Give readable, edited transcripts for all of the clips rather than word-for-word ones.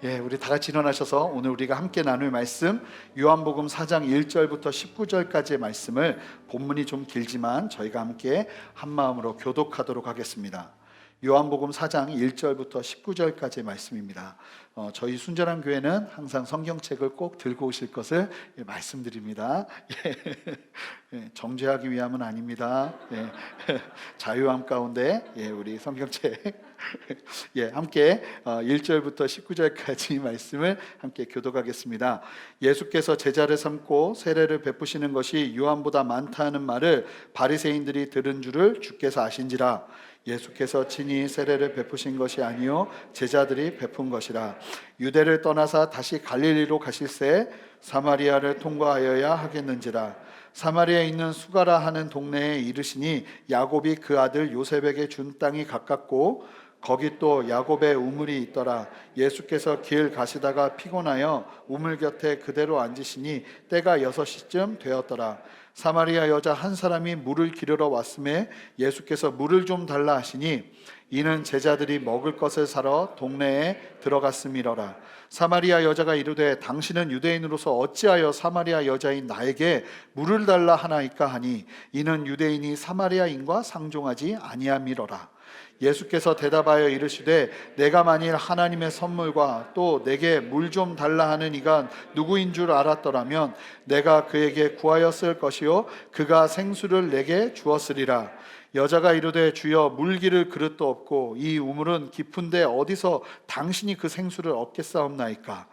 우리 다 같이 일어나셔서 오늘 우리가 함께 나눌 말씀 요한복음 4장 1절부터 19절까지의 말씀을 본문이 좀 길지만 저희가 함께 한 마음으로 교독하도록 하겠습니다. 요한복음 4장 1절부터 19절까지의 말씀입니다. 저희 순전한 교회는 항상 성경책을 꼭 들고 오실 것을 말씀드립니다. 정죄하기 위함은 아닙니다. 자유함 가운데 우리 성경책 함께 1절부터 19절까지 말씀을 함께 교독하겠습니다. 예수께서 제자를 삼고 세례를 베푸시는 것이 요한보다 많다는 말을 바리새인들이 들은 줄을 주께서 아신지라. 예수께서 친히 세례를 베푸신 것이 아니요 제자들이 베푼 것이라. 유대를 떠나사 다시 갈릴리로 가실새 사마리아를 통과하여야 하겠는지라. 사마리아에 있는 수가라 하는 동네에 이르시니 야곱이 그 아들 요셉에게 준 땅이 가깝고 거기 또 야곱의 우물이 있더라. 예수께서 길 가시다가 피곤하여 우물 곁에 그대로 앉으시니 때가 6시쯤 되었더라. 사마리아 여자 한 사람이 물을 기르러 왔음에 예수께서 물을 좀 달라 하시니 이는 제자들이 먹을 것을 사러 동네에 들어갔음이러라. 사마리아 여자가 이르되 당신은 유대인으로서 어찌하여 사마리아 여자인 나에게 물을 달라 하나이까 하니 이는 유대인이 사마리아인과 상종하지 아니함이러라. 예수께서 대답하여 이르시되 내가 만일 하나님의 선물과 또 내게 물 좀 달라 하는 이가 누구인 줄 알았더라면 내가 그에게 구하였을 것이요 그가 생수를 내게 주었으리라. 여자가 이르되 주여 물 기를 그릇도 없고 이 우물은 깊은데 어디서 당신이 그 생수를 얻겠사옵나이까.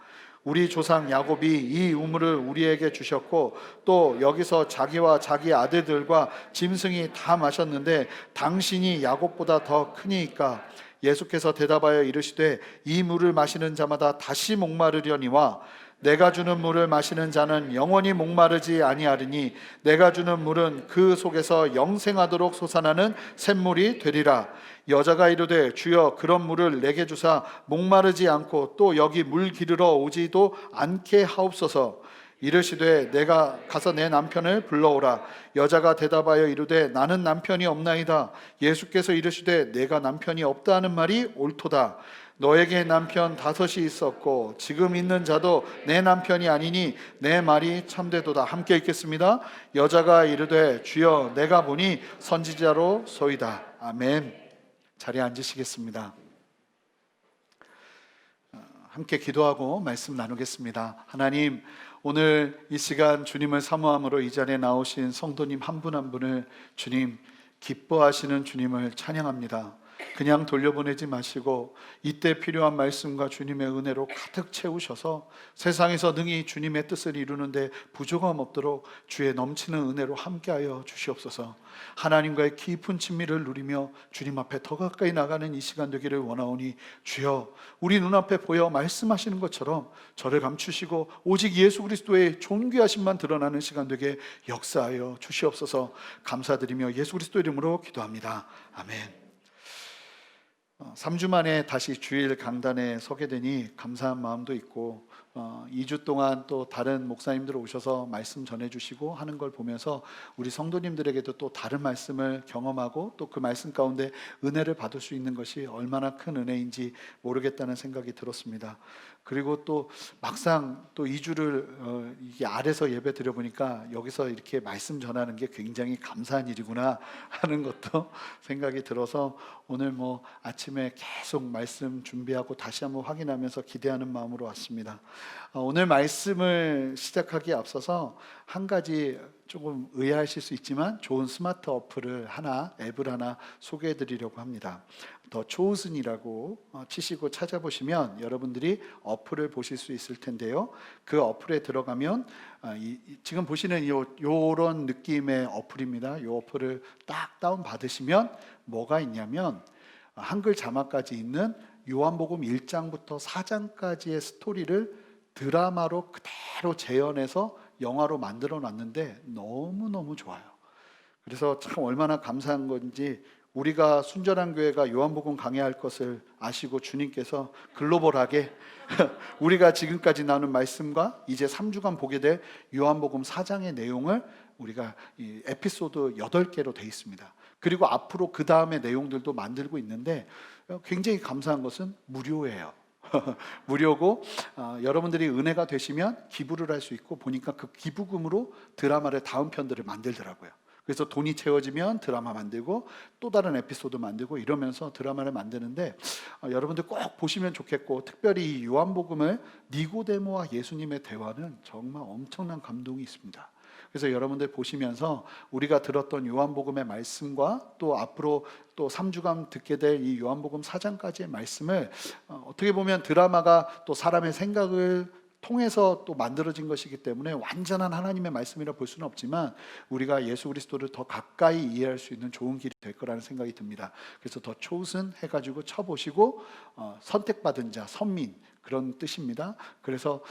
우리 조상 야곱이 이 우물을 우리에게 주셨고 또 여기서 자기와 자기 아들들과 짐승이 다 마셨는데 당신이 야곱보다 더 크니이까. 예수께서 대답하여 이르시되 이 물을 마시는 자마다 다시 목마르려니와 내가 주는 물을 마시는 자는 영원히 목마르지 아니하리니 내가 주는 물은 그 속에서 영생하도록 솟아나는 샘물이 되리라. 여자가 이르되 주여 그런 물을 내게 주사 목마르지 않고 또 여기 물 기르러 오지도 않게 하옵소서. 이르시되 내가 가서 내 남편을 불러오라. 여자가 대답하여 이르되 나는 남편이 없나이다. 예수께서 이르시되 내가 남편이 없다 하는 말이 옳도다. 너에게 남편 5이 있었고 지금 있는 자도 내 남편이 아니니 내 말이 참되도다. 함께 읽겠습니다. 여자가 이르되 주여 내가 보니 선지자로 소이다. 아멘. 자리에 앉으시겠습니다. 함께 기도하고 말씀 나누겠습니다. 하나님, 오늘 이 시간 주님을 사모함으로 이 자리에 나오신 성도님 한 분 한 분을 주님 기뻐하시는 주님을 찬양합니다. 그냥 돌려보내지 마시고 이때 필요한 말씀과 주님의 은혜로 가득 채우셔서 세상에서 능히 주님의 뜻을 이루는데 부족함 없도록 주의 넘치는 은혜로 함께하여 주시옵소서. 하나님과의 깊은 친밀을 누리며 주님 앞에 더 가까이 나가는 이 시간 되기를 원하오니 주여 우리 눈앞에 보여 말씀하시는 것처럼 저를 감추시고 오직 예수 그리스도의 존귀하심만 드러나는 시간 되게 역사하여 주시옵소서. 감사드리며 예수 그리스도 이름으로 기도합니다. 아멘. 3주 만에 다시 주일 강단에 서게 되니 감사한 마음도 있고 2주 동안 또 다른 목사님들 오셔서 말씀 전해주시고 하는 걸 보면서 우리 성도님들에게도 또 다른 말씀을 경험하고 또 그 말씀 가운데 은혜를 받을 수 있는 것이 얼마나 큰 은혜인지 모르겠다는 생각이 들었습니다. 그리고 또 막상 또 2주를 이게 아래서 예배 드려보니까 여기서 이렇게 말씀 전하는 게 굉장히 감사한 일이구나 하는 것도 생각이 들어서 오늘 아침에 계속 말씀 준비하고 다시 한번 확인하면서 기대하는 마음으로 왔습니다. 오늘 말씀을 시작하기에 앞서서 한 가지 조금 의아하실 수 있지만 좋은 스마트 어플을 앱을 하나 소개해 드리려고 합니다. 더 초우슨이라고 치시고 찾아보시면 여러분들이 어플을 보실 수 있을 텐데요. 그 어플에 들어가면 지금 보시는 요런 느낌의 어플입니다. 이 어플을 딱 다운 받으시면 뭐가 있냐면 한글 자막까지 있는 요한복음 1장부터 4장까지의 스토리를 드라마로 그대로 재현해서 영화로 만들어 놨는데 너무너무 좋아요. 그래서 참 얼마나 감사한 건지 우리가 순전한 교회가 요한복음 강해할 것을 아시고 주님께서 글로벌하게 우리가 지금까지 나눈 말씀과 이제 3주간 보게 될 요한복음 4장의 내용을 우리가 이 에피소드 8개로 되어 있습니다. 그리고 앞으로 그 다음의 내용들도 만들고 있는데 굉장히 감사한 것은 무료예요. 무료고 여러분들이 은혜가 되시면 기부를 할 수 있고 보니까 그 기부금으로 드라마를 다음 편들을 만들더라고요. 그래서 돈이 채워지면 드라마 만들고 또 다른 에피소드 만들고 이러면서 드라마를 만드는데 여러분들 꼭 보시면 좋겠고, 특별히 이 요한복음을 니고데모와 예수님의 대화는 정말 엄청난 감동이 있습니다. 그래서 여러분들 보시면서 우리가 들었던 요한복음의 말씀과 또 앞으로 또 3주간 듣게 될 이 요한복음 4장까지의 말씀을 어떻게 보면 드라마가 또 사람의 생각을 통해서 또 만들어진 것이기 때문에 완전한 하나님의 말씀이라 볼 수는 없지만 우리가 예수 그리스도를 더 가까이 이해할 수 있는 좋은 길이 될 거라는 생각이 듭니다. 그래서 더 chosen 해가지고 쳐보시고 선택받은 자, 선민 그런 뜻입니다. 그래서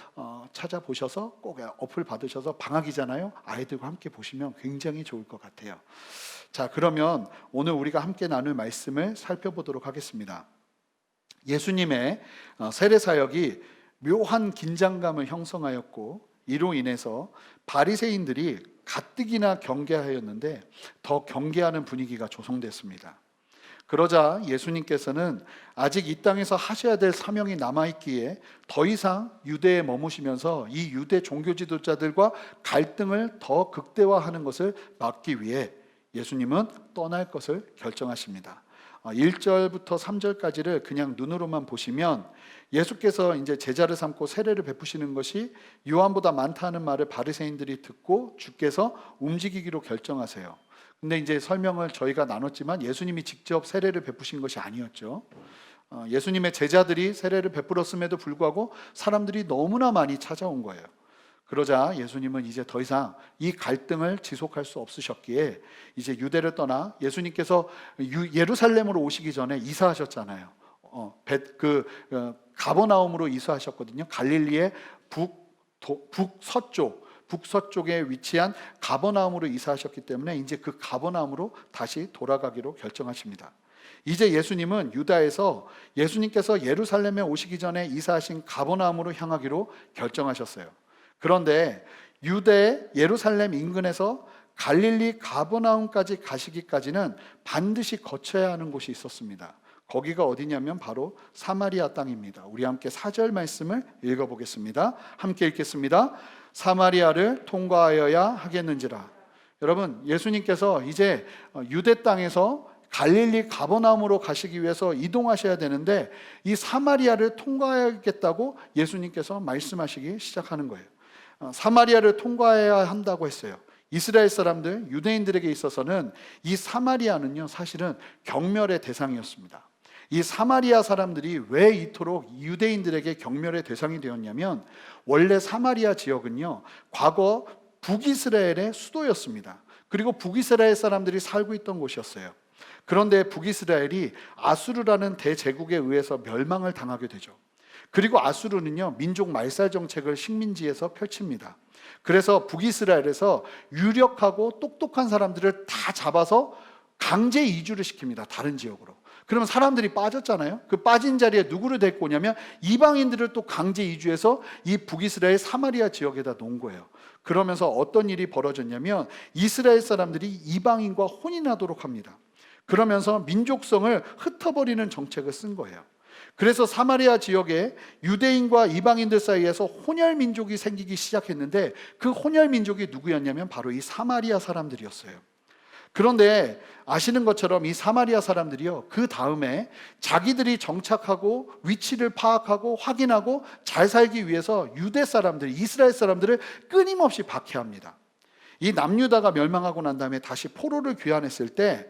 찾아보셔서 꼭 어플 받으셔서 방학이잖아요. 아이들과 함께 보시면 굉장히 좋을 것 같아요. 자, 그러면 오늘 우리가 함께 나눌 말씀을 살펴보도록 하겠습니다. 예수님의 세례 사역이 묘한 긴장감을 형성하였고 이로 인해서 바리새인들이 가뜩이나 경계하였는데 더 경계하는 분위기가 조성됐습니다. 그러자 예수님께서는 아직 이 땅에서 하셔야 될 사명이 남아있기에 더 이상 유대에 머무시면서 이 유대 종교 지도자들과 갈등을 더 극대화하는 것을 막기 위해 예수님은 떠날 것을 결정하십니다. 1절부터 3절까지를 그냥 눈으로만 보시면 예수께서 이제 제자를 삼고 세례를 베푸시는 것이 요한보다 많다는 말을 바리새인들이 듣고 주께서 움직이기로 결정하세요. 근데 이제 설명을 저희가 나눴지만 예수님이 직접 세례를 베푸신 것이 아니었죠. 예수님의 제자들이 세례를 베풀었음에도 불구하고 사람들이 너무나 많이 찾아온 거예요. 그러자 예수님은 이제 더 이상 이 갈등을 지속할 수 없으셨기에 이제 유대를 떠나 예수님께서 예루살렘으로 오시기 전에 이사하셨잖아요. 가버나움으로 이사하셨거든요. 갈릴리의 북서쪽에 위치한 가버나움으로 이사하셨기 때문에 이제 그 가버나움으로 다시 돌아가기로 결정하십니다. 이제 예수님은 유다에서 예수님께서 예루살렘에 오시기 전에 이사하신 가버나움으로 향하기로 결정하셨어요. 그런데 유대 예루살렘 인근에서 갈릴리 가버나움까지 가시기까지는 반드시 거쳐야 하는 곳이 있었습니다. 거기가 어디냐면 바로 사마리아 땅입니다. 우리 함께 4절 말씀을 읽어보겠습니다. 함께 읽겠습니다. 사마리아를 통과하여야 하겠는지라. 여러분, 예수님께서 이제 유대 땅에서 갈릴리 가버나움으로 가시기 위해서 이동하셔야 되는데 이 사마리아를 통과하겠다고 예수님께서 말씀하시기 시작하는 거예요. 사마리아를 통과해야 한다고 했어요. 이스라엘 사람들, 유대인들에게 있어서는 이 사마리아는요 사실은 경멸의 대상이었습니다. 이 사마리아 사람들이 왜 이토록 유대인들에게 경멸의 대상이 되었냐면 원래 사마리아 지역은요 과거 북이스라엘의 수도였습니다. 그리고 북이스라엘 사람들이 살고 있던 곳이었어요. 그런데 북이스라엘이 아수르라는 대제국에 의해서 멸망을 당하게 되죠. 그리고 아수르는요 민족 말살 정책을 식민지에서 펼칩니다. 그래서 북이스라엘에서 유력하고 똑똑한 사람들을 다 잡아서 강제 이주를 시킵니다. 다른 지역으로. 그러면 사람들이 빠졌잖아요. 그 빠진 자리에 누구를 데리고 오냐면 이방인들을 또 강제 이주해서 이 북이스라엘 사마리아 지역에다 놓은 거예요. 그러면서 어떤 일이 벌어졌냐면 이스라엘 사람들이 이방인과 혼인하도록 합니다. 그러면서 민족성을 흩어버리는 정책을 쓴 거예요. 그래서 사마리아 지역에 유대인과 이방인들 사이에서 혼혈 민족이 생기기 시작했는데 그 혼혈 민족이 누구였냐면 바로 이 사마리아 사람들이었어요. 그런데 아시는 것처럼 이 사마리아 사람들이요 그 다음에 자기들이 정착하고 위치를 파악하고 확인하고 잘 살기 위해서 유대 사람들, 이스라엘 사람들을 끊임없이 박해합니다. 이 남유다가 멸망하고 난 다음에 다시 포로를 귀환했을 때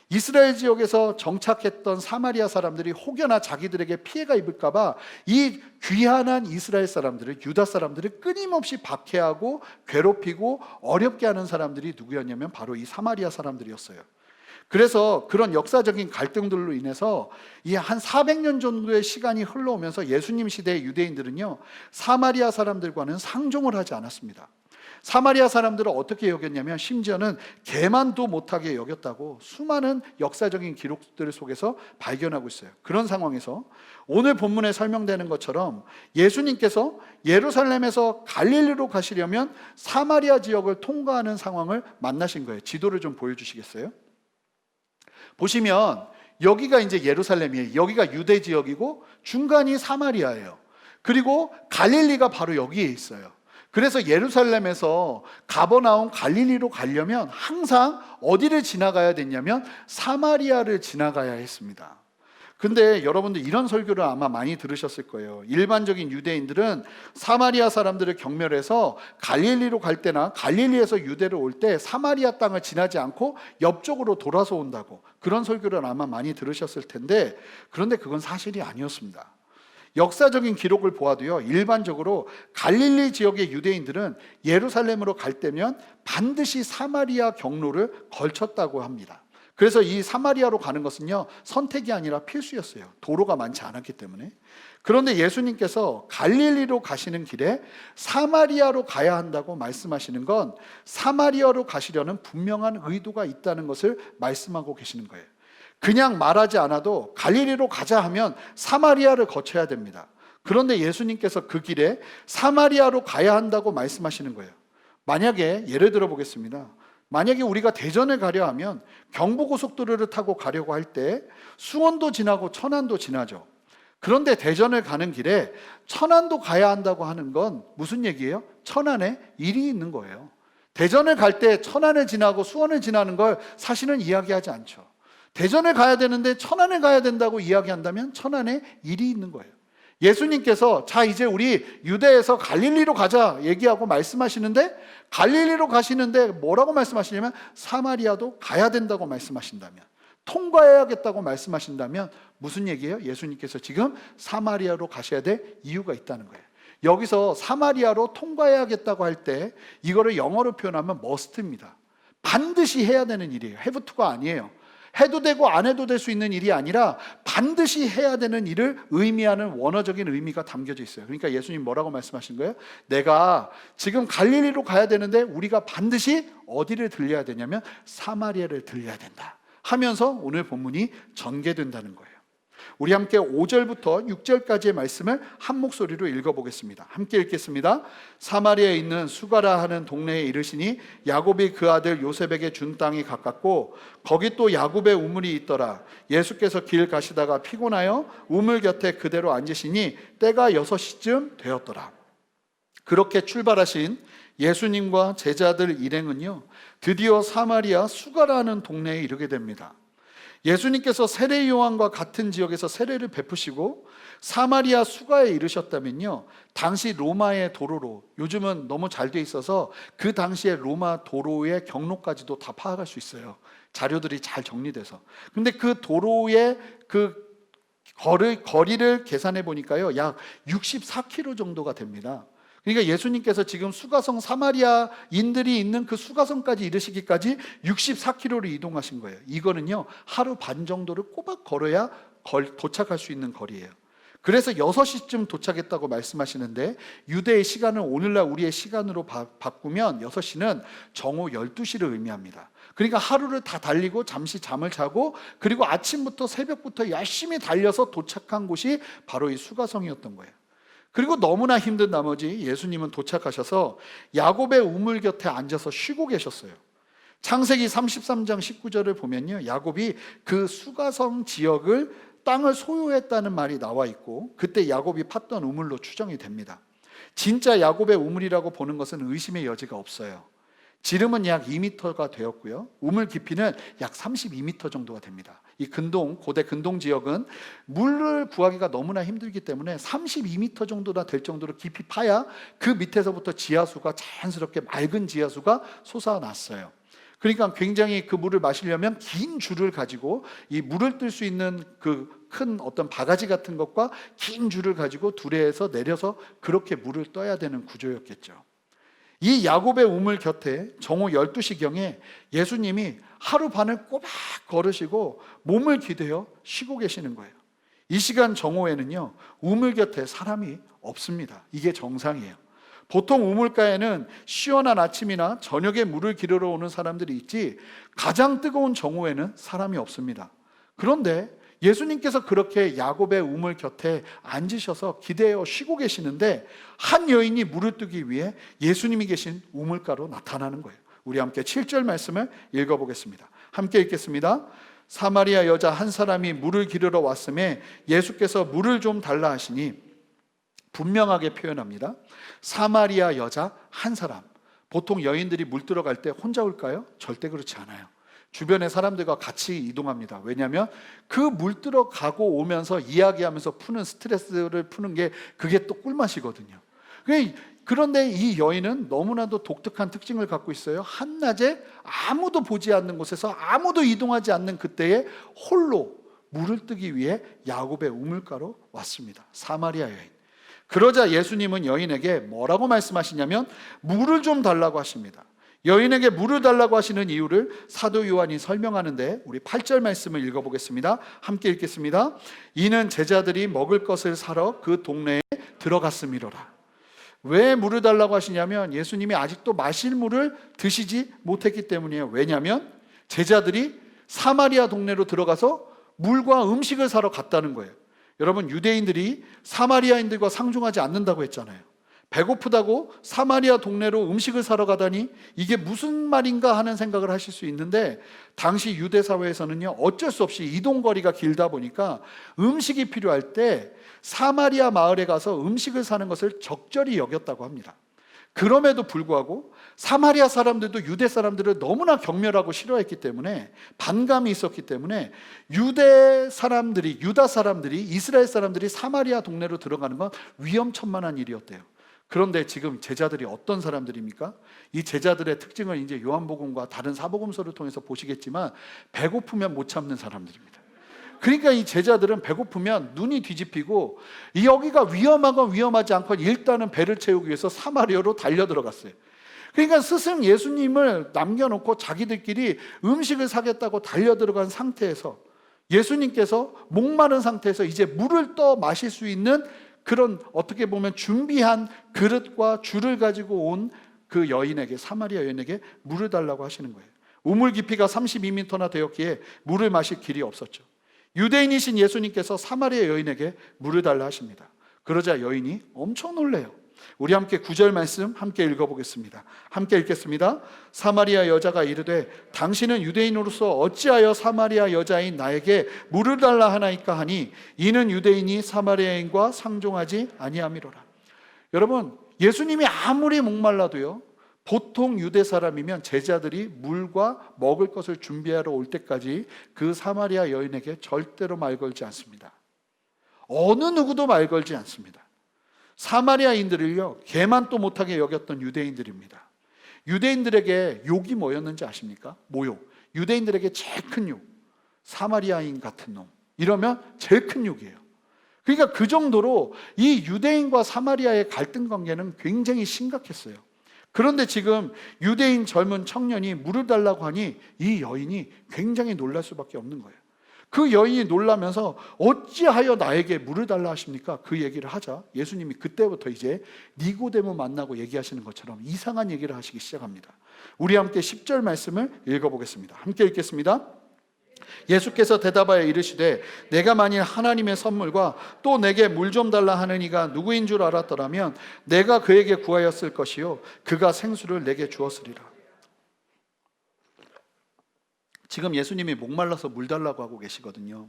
이스라엘 지역에서 정착했던 사마리아 사람들이 혹여나 자기들에게 피해가 입을까봐 이 귀환한 이스라엘 사람들을, 유다 사람들을 끊임없이 박해하고 괴롭히고 어렵게 하는 사람들이 누구였냐면 바로 이 사마리아 사람들이었어요. 그래서 그런 역사적인 갈등들로 인해서 이 한 400년 정도의 시간이 흘러오면서 예수님 시대의 유대인들은요 사마리아 사람들과는 상종을 하지 않았습니다. 사마리아 사람들을 어떻게 여겼냐면 심지어는 개만도 못하게 여겼다고 수많은 역사적인 기록들 속에서 발견하고 있어요. 그런 상황에서 오늘 본문에 설명되는 것처럼 예수님께서 예루살렘에서 갈릴리로 가시려면 사마리아 지역을 통과하는 상황을 만나신 거예요. 지도를 좀 보여주시겠어요? 보시면 여기가 이제 예루살렘이에요. 여기가 유대 지역이고 중간이 사마리아예요. 그리고 갈릴리가 바로 여기에 있어요. 그래서 예루살렘에서 가버나움 갈릴리로 가려면 항상 어디를 지나가야 됐냐면 사마리아를 지나가야 했습니다. 근데 여러분들 이런 설교를 아마 많이 들으셨을 거예요. 일반적인 유대인들은 사마리아 사람들을 경멸해서 갈릴리로 갈 때나 갈릴리에서 유대로 올 때 사마리아 땅을 지나지 않고 옆쪽으로 돌아서 온다고, 그런 설교를 아마 많이 들으셨을 텐데, 그런데 그건 사실이 아니었습니다. 역사적인 기록을 보아도요, 일반적으로 갈릴리 지역의 유대인들은 예루살렘으로 갈 때면 반드시 사마리아 경로를 걸쳤다고 합니다. 그래서 이 사마리아로 가는 것은요, 선택이 아니라 필수였어요. 도로가 많지 않았기 때문에. 그런데 예수님께서 갈릴리로 가시는 길에 사마리아로 가야 한다고 말씀하시는 건 사마리아로 가시려는 분명한 의도가 있다는 것을 말씀하고 계시는 거예요. 그냥 말하지 않아도 갈릴리로 가자 하면 사마리아를 거쳐야 됩니다. 그런데 예수님께서 그 길에 사마리아로 가야 한다고 말씀하시는 거예요. 만약에 예를 들어 보겠습니다. 만약에 우리가 대전에 가려 하면 경부고속도로를 타고 가려고 할 때 수원도 지나고 천안도 지나죠. 그런데 대전을 가는 길에 천안도 가야 한다고 하는 건 무슨 얘기예요? 천안에 일이 있는 거예요. 대전을 갈 때 천안을 지나고 수원을 지나는 걸 사실은 이야기하지 않죠. 대전을 가야 되는데 천안을 가야 된다고 이야기한다면 천안에 일이 있는 거예요. 예수님께서 자 이제 우리 유대에서 갈릴리로 가자 얘기하고 말씀하시는데, 갈릴리로 가시는데 뭐라고 말씀하시냐면 사마리아도 가야 된다고 말씀하신다면, 통과해야겠다고 말씀하신다면 무슨 얘기예요? 예수님께서 지금 사마리아로 가셔야 될 이유가 있다는 거예요. 여기서 사마리아로 통과해야겠다고 할 때 이거를 영어로 표현하면 must입니다. 반드시 해야 되는 일이에요. have to가 아니에요. 해도 되고 안 해도 될 수 있는 일이 아니라 반드시 해야 되는 일을 의미하는 원어적인 의미가 담겨져 있어요. 그러니까 예수님 뭐라고 말씀하신 거예요? 내가 지금 갈릴리로 가야 되는데 우리가 반드시 어디를 들려야 되냐면 사마리아를 들려야 된다 하면서 오늘 본문이 전개된다는 거예요. 우리 함께 5절부터 6절까지의 말씀을 한 목소리로 읽어보겠습니다. 함께 읽겠습니다. 사마리아에 있는 수가라 하는 동네에 이르시니 야곱이 그 아들 요셉에게 준 땅이 가깝고 거기 또 야곱의 우물이 있더라. 예수께서 길 가시다가 피곤하여 우물 곁에 그대로 앉으시니 때가 6시쯤 되었더라. 그렇게 출발하신 예수님과 제자들 일행은요, 드디어 사마리아 수가라 하는 동네에 이르게 됩니다. 예수님께서 세례 요한과 같은 지역에서 세례를 베푸시고 사마리아 수가에 이르셨다면요, 당시 로마의 도로로, 요즘은 너무 잘 돼 있어서 그 당시에 로마 도로의 경로까지도 다 파악할 수 있어요. 자료들이 잘 정리돼서. 근데 그 도로의 그 거리를 계산해 보니까요, 약 64km 정도가 됩니다. 그러니까 예수님께서 지금 수가성 사마리아인들이 있는 그 수가성까지 이르시기까지 64km를 이동하신 거예요. 이거는요, 하루 반 정도를 꼬박 걸어야 도착할 수 있는 거리예요. 그래서 6시쯤 도착했다고 말씀하시는데, 유대의 시간을 오늘날 우리의 시간으로 바꾸면 6시는 정오 12시를 의미합니다. 그러니까 하루를 다 달리고 잠시 잠을 자고 그리고 아침부터 새벽부터 열심히 달려서 도착한 곳이 바로 이 수가성이었던 거예요. 그리고 너무나 힘든 나머지 예수님은 도착하셔서 야곱의 우물 곁에 앉아서 쉬고 계셨어요. 창세기 33장 19절을 보면요, 야곱이 그 수가성 지역을 땅을 소유했다는 말이 나와 있고 그때 야곱이 팠던 우물로 추정이 됩니다. 진짜 야곱의 우물이라고 보는 것은 의심의 여지가 없어요. 지름은 약 2m가 되었고요, 우물 깊이는 약 32m 정도가 됩니다. 이 고대 근동 지역은 물을 구하기가 너무나 힘들기 때문에 32m 정도나 될 정도로 깊이 파야 그 밑에서부터 지하수가 자연스럽게 맑은 지하수가 솟아났어요. 그러니까 굉장히 그 물을 마시려면 긴 줄을 가지고 이 물을 뜰 수 있는 그 큰 어떤 바가지 같은 것과 긴 줄을 가지고 두레에서 내려서 그렇게 물을 떠야 되는 구조였겠죠. 이 야곱의 우물 곁에 정오 12시경에 예수님이 하루 반을 꼬박 걸으시고 몸을 기대어 쉬고 계시는 거예요. 이 시간 정오에는요, 우물 곁에 사람이 없습니다. 이게 정상이에요. 보통 우물가에는 시원한 아침이나 저녁에 물을 기르러 오는 사람들이 있지 가장 뜨거운 정오에는 사람이 없습니다. 그런데 예수님께서 그렇게 야곱의 우물 곁에 앉으셔서 기대어 쉬고 계시는데 한 여인이 물을 뜨기 위해 예수님이 계신 우물가로 나타나는 거예요. 우리 함께 7절 말씀을 읽어보겠습니다. 함께 읽겠습니다. 사마리아 여자 한 사람이 물을 기르러 왔음에 예수께서 물을 좀 달라 하시니 분명하게 표현합니다. 사마리아 여자 한 사람. 보통 여인들이 물 들어갈 때 혼자 올까요? 절대 그렇지 않아요. 주변의 사람들과 같이 이동합니다. 왜냐하면 그 물 들어가고 오면서 이야기하면서 푸는 스트레스를 푸는 게 그게 또 꿀맛이거든요. 그런데 이 여인은 너무나도 독특한 특징을 갖고 있어요. 한낮에 아무도 보지 않는 곳에서 아무도 이동하지 않는 그때에 홀로 물을 뜨기 위해 야곱의 우물가로 왔습니다. 사마리아 여인. 그러자 예수님은 여인에게 뭐라고 말씀하시냐면 물을 좀 달라고 하십니다. 여인에게 물을 달라고 하시는 이유를 사도 요한이 설명하는데 우리 8절 말씀을 읽어보겠습니다. 함께 읽겠습니다. 이는 제자들이 먹을 것을 사러 그 동네에 들어갔음이로라. 왜 물을 달라고 하시냐면 예수님이 아직도 마실 물을 드시지 못했기 때문이에요. 왜냐하면 제자들이 사마리아 동네로 들어가서 물과 음식을 사러 갔다는 거예요. 여러분, 유대인들이 사마리아인들과 상종하지 않는다고 했잖아요. 배고프다고 사마리아 동네로 음식을 사러 가다니 이게 무슨 말인가 하는 생각을 하실 수 있는데, 당시 유대 사회에서는요, 어쩔 수 없이 이동거리가 길다 보니까 음식이 필요할 때 사마리아 마을에 가서 음식을 사는 것을 적절히 여겼다고 합니다. 그럼에도 불구하고 사마리아 사람들도 유대 사람들을 너무나 경멸하고 싫어했기 때문에, 반감이 있었기 때문에 유다 사람들이, 이스라엘 사람들이 사마리아 동네로 들어가는 건 위험천만한 일이었대요. 그런데 지금 제자들이 어떤 사람들입니까? 이 제자들의 특징을 이제 요한복음과 다른 사복음서를 통해서 보시겠지만 배고프면 못 참는 사람들입니다. 그러니까 이 제자들은 배고프면 눈이 뒤집히고 여기가 위험하건 위험하지 않건 일단은 배를 채우기 위해서 사마리아로 달려 들어갔어요. 그러니까 스승 예수님을 남겨놓고 자기들끼리 음식을 사겠다고 달려 들어간 상태에서 예수님께서 목마른 상태에서 이제 물을 떠 마실 수 있는 그런 어떻게 보면 준비한 그릇과 줄을 가지고 온 그 여인에게, 사마리아 여인에게 물을 달라고 하시는 거예요. 우물 깊이가 32m나 되었기에 물을 마실 길이 없었죠. 유대인이신 예수님께서 사마리아 여인에게 물을 달라 하십니다. 그러자 여인이 엄청 놀래요. 우리 함께 9절 말씀 함께 읽어보겠습니다. 함께 읽겠습니다. 사마리아 여자가 이르되 당신은 유대인으로서 어찌하여 사마리아 여자인 나에게 물을 달라 하나이까 하니 이는 유대인이 사마리아인과 상종하지 아니함이로라. 여러분, 예수님이 아무리 목말라도요, 보통 유대 사람이면 제자들이 물과 먹을 것을 준비하러 올 때까지 그 사마리아 여인에게 절대로 말 걸지 않습니다. 어느 누구도 말 걸지 않습니다. 사마리아인들을요, 개만도 못하게 여겼던 유대인들입니다. 유대인들에게 욕이 뭐였는지 아십니까? 모욕. 유대인들에게 제일 큰 욕, 사마리아인 같은 놈, 이러면 제일 큰 욕이에요. 그러니까 그 정도로 이 유대인과 사마리아의 갈등 관계는 굉장히 심각했어요. 그런데 지금 유대인 젊은 청년이 물을 달라고 하니 이 여인이 굉장히 놀랄 수밖에 없는 거예요. 그 여인이 놀라면서 어찌하여 나에게 물을 달라 하십니까? 그 얘기를 하자 예수님이 그때부터 이제 니고데모 만나고 얘기하시는 것처럼 이상한 얘기를 하시기 시작합니다. 우리 함께 10절 말씀을 읽어보겠습니다. 함께 읽겠습니다. 예수께서 대답하여 이르시되 내가 만일 하나님의 선물과 또 내게 물 좀 달라 하는 이가 누구인 줄 알았더라면 내가 그에게 구하였을 것이요 그가 생수를 내게 주었으리라. 지금 예수님이 목말라서 물 달라고 하고 계시거든요.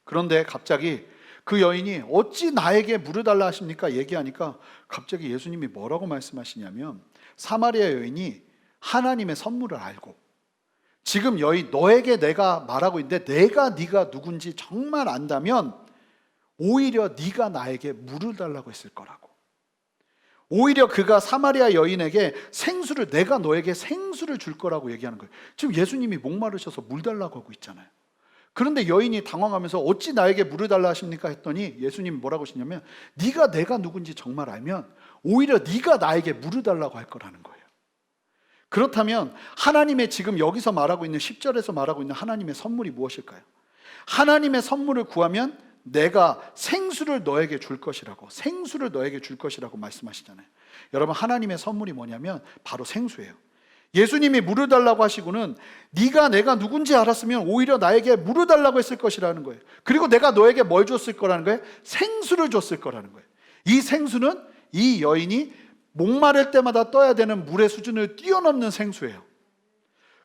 그런데 갑자기 그 여인이 어찌 나에게 물을 달라 하십니까? 얘기하니까 갑자기 예수님이 뭐라고 말씀하시냐면, 사마리아 여인이 하나님의 선물을 알고, 지금 여인 너에게 내가 말하고 있는데 네가 누군지 정말 안다면 오히려 네가 나에게 물을 달라고 했을 거라고. 오히려 그가 사마리아 여인에게 내가 너에게 생수를 줄 거라고 얘기하는 거예요. 지금 예수님이 목마르셔서 물 달라고 하고 있잖아요. 그런데 여인이 당황하면서 어찌 나에게 물을 달라 하십니까? 했더니 예수님이 뭐라고 하시냐면 네가 내가 누군지 정말 알면 오히려 네가 나에게 물을 달라고 할 거라는 거예요. 그렇다면 하나님의 지금 여기서 말하고 있는 10절에서 말하고 있는 하나님의 선물이 무엇일까요? 하나님의 선물을 구하면 내가 생수를 너에게 줄 것이라고, 생수를 너에게 줄 것이라고 말씀하시잖아요. 여러분, 하나님의 선물이 뭐냐면 바로 생수예요. 예수님이 물을 달라고 하시고는 네가 내가 누군지 알았으면 오히려 나에게 물을 달라고 했을 것이라는 거예요. 그리고 내가 너에게 뭘 줬을 거라는 거예요? 생수를 줬을 거라는 거예요. 이 생수는 이 여인이 목마를 때마다 떠야 되는 물의 수준을 뛰어넘는 생수예요.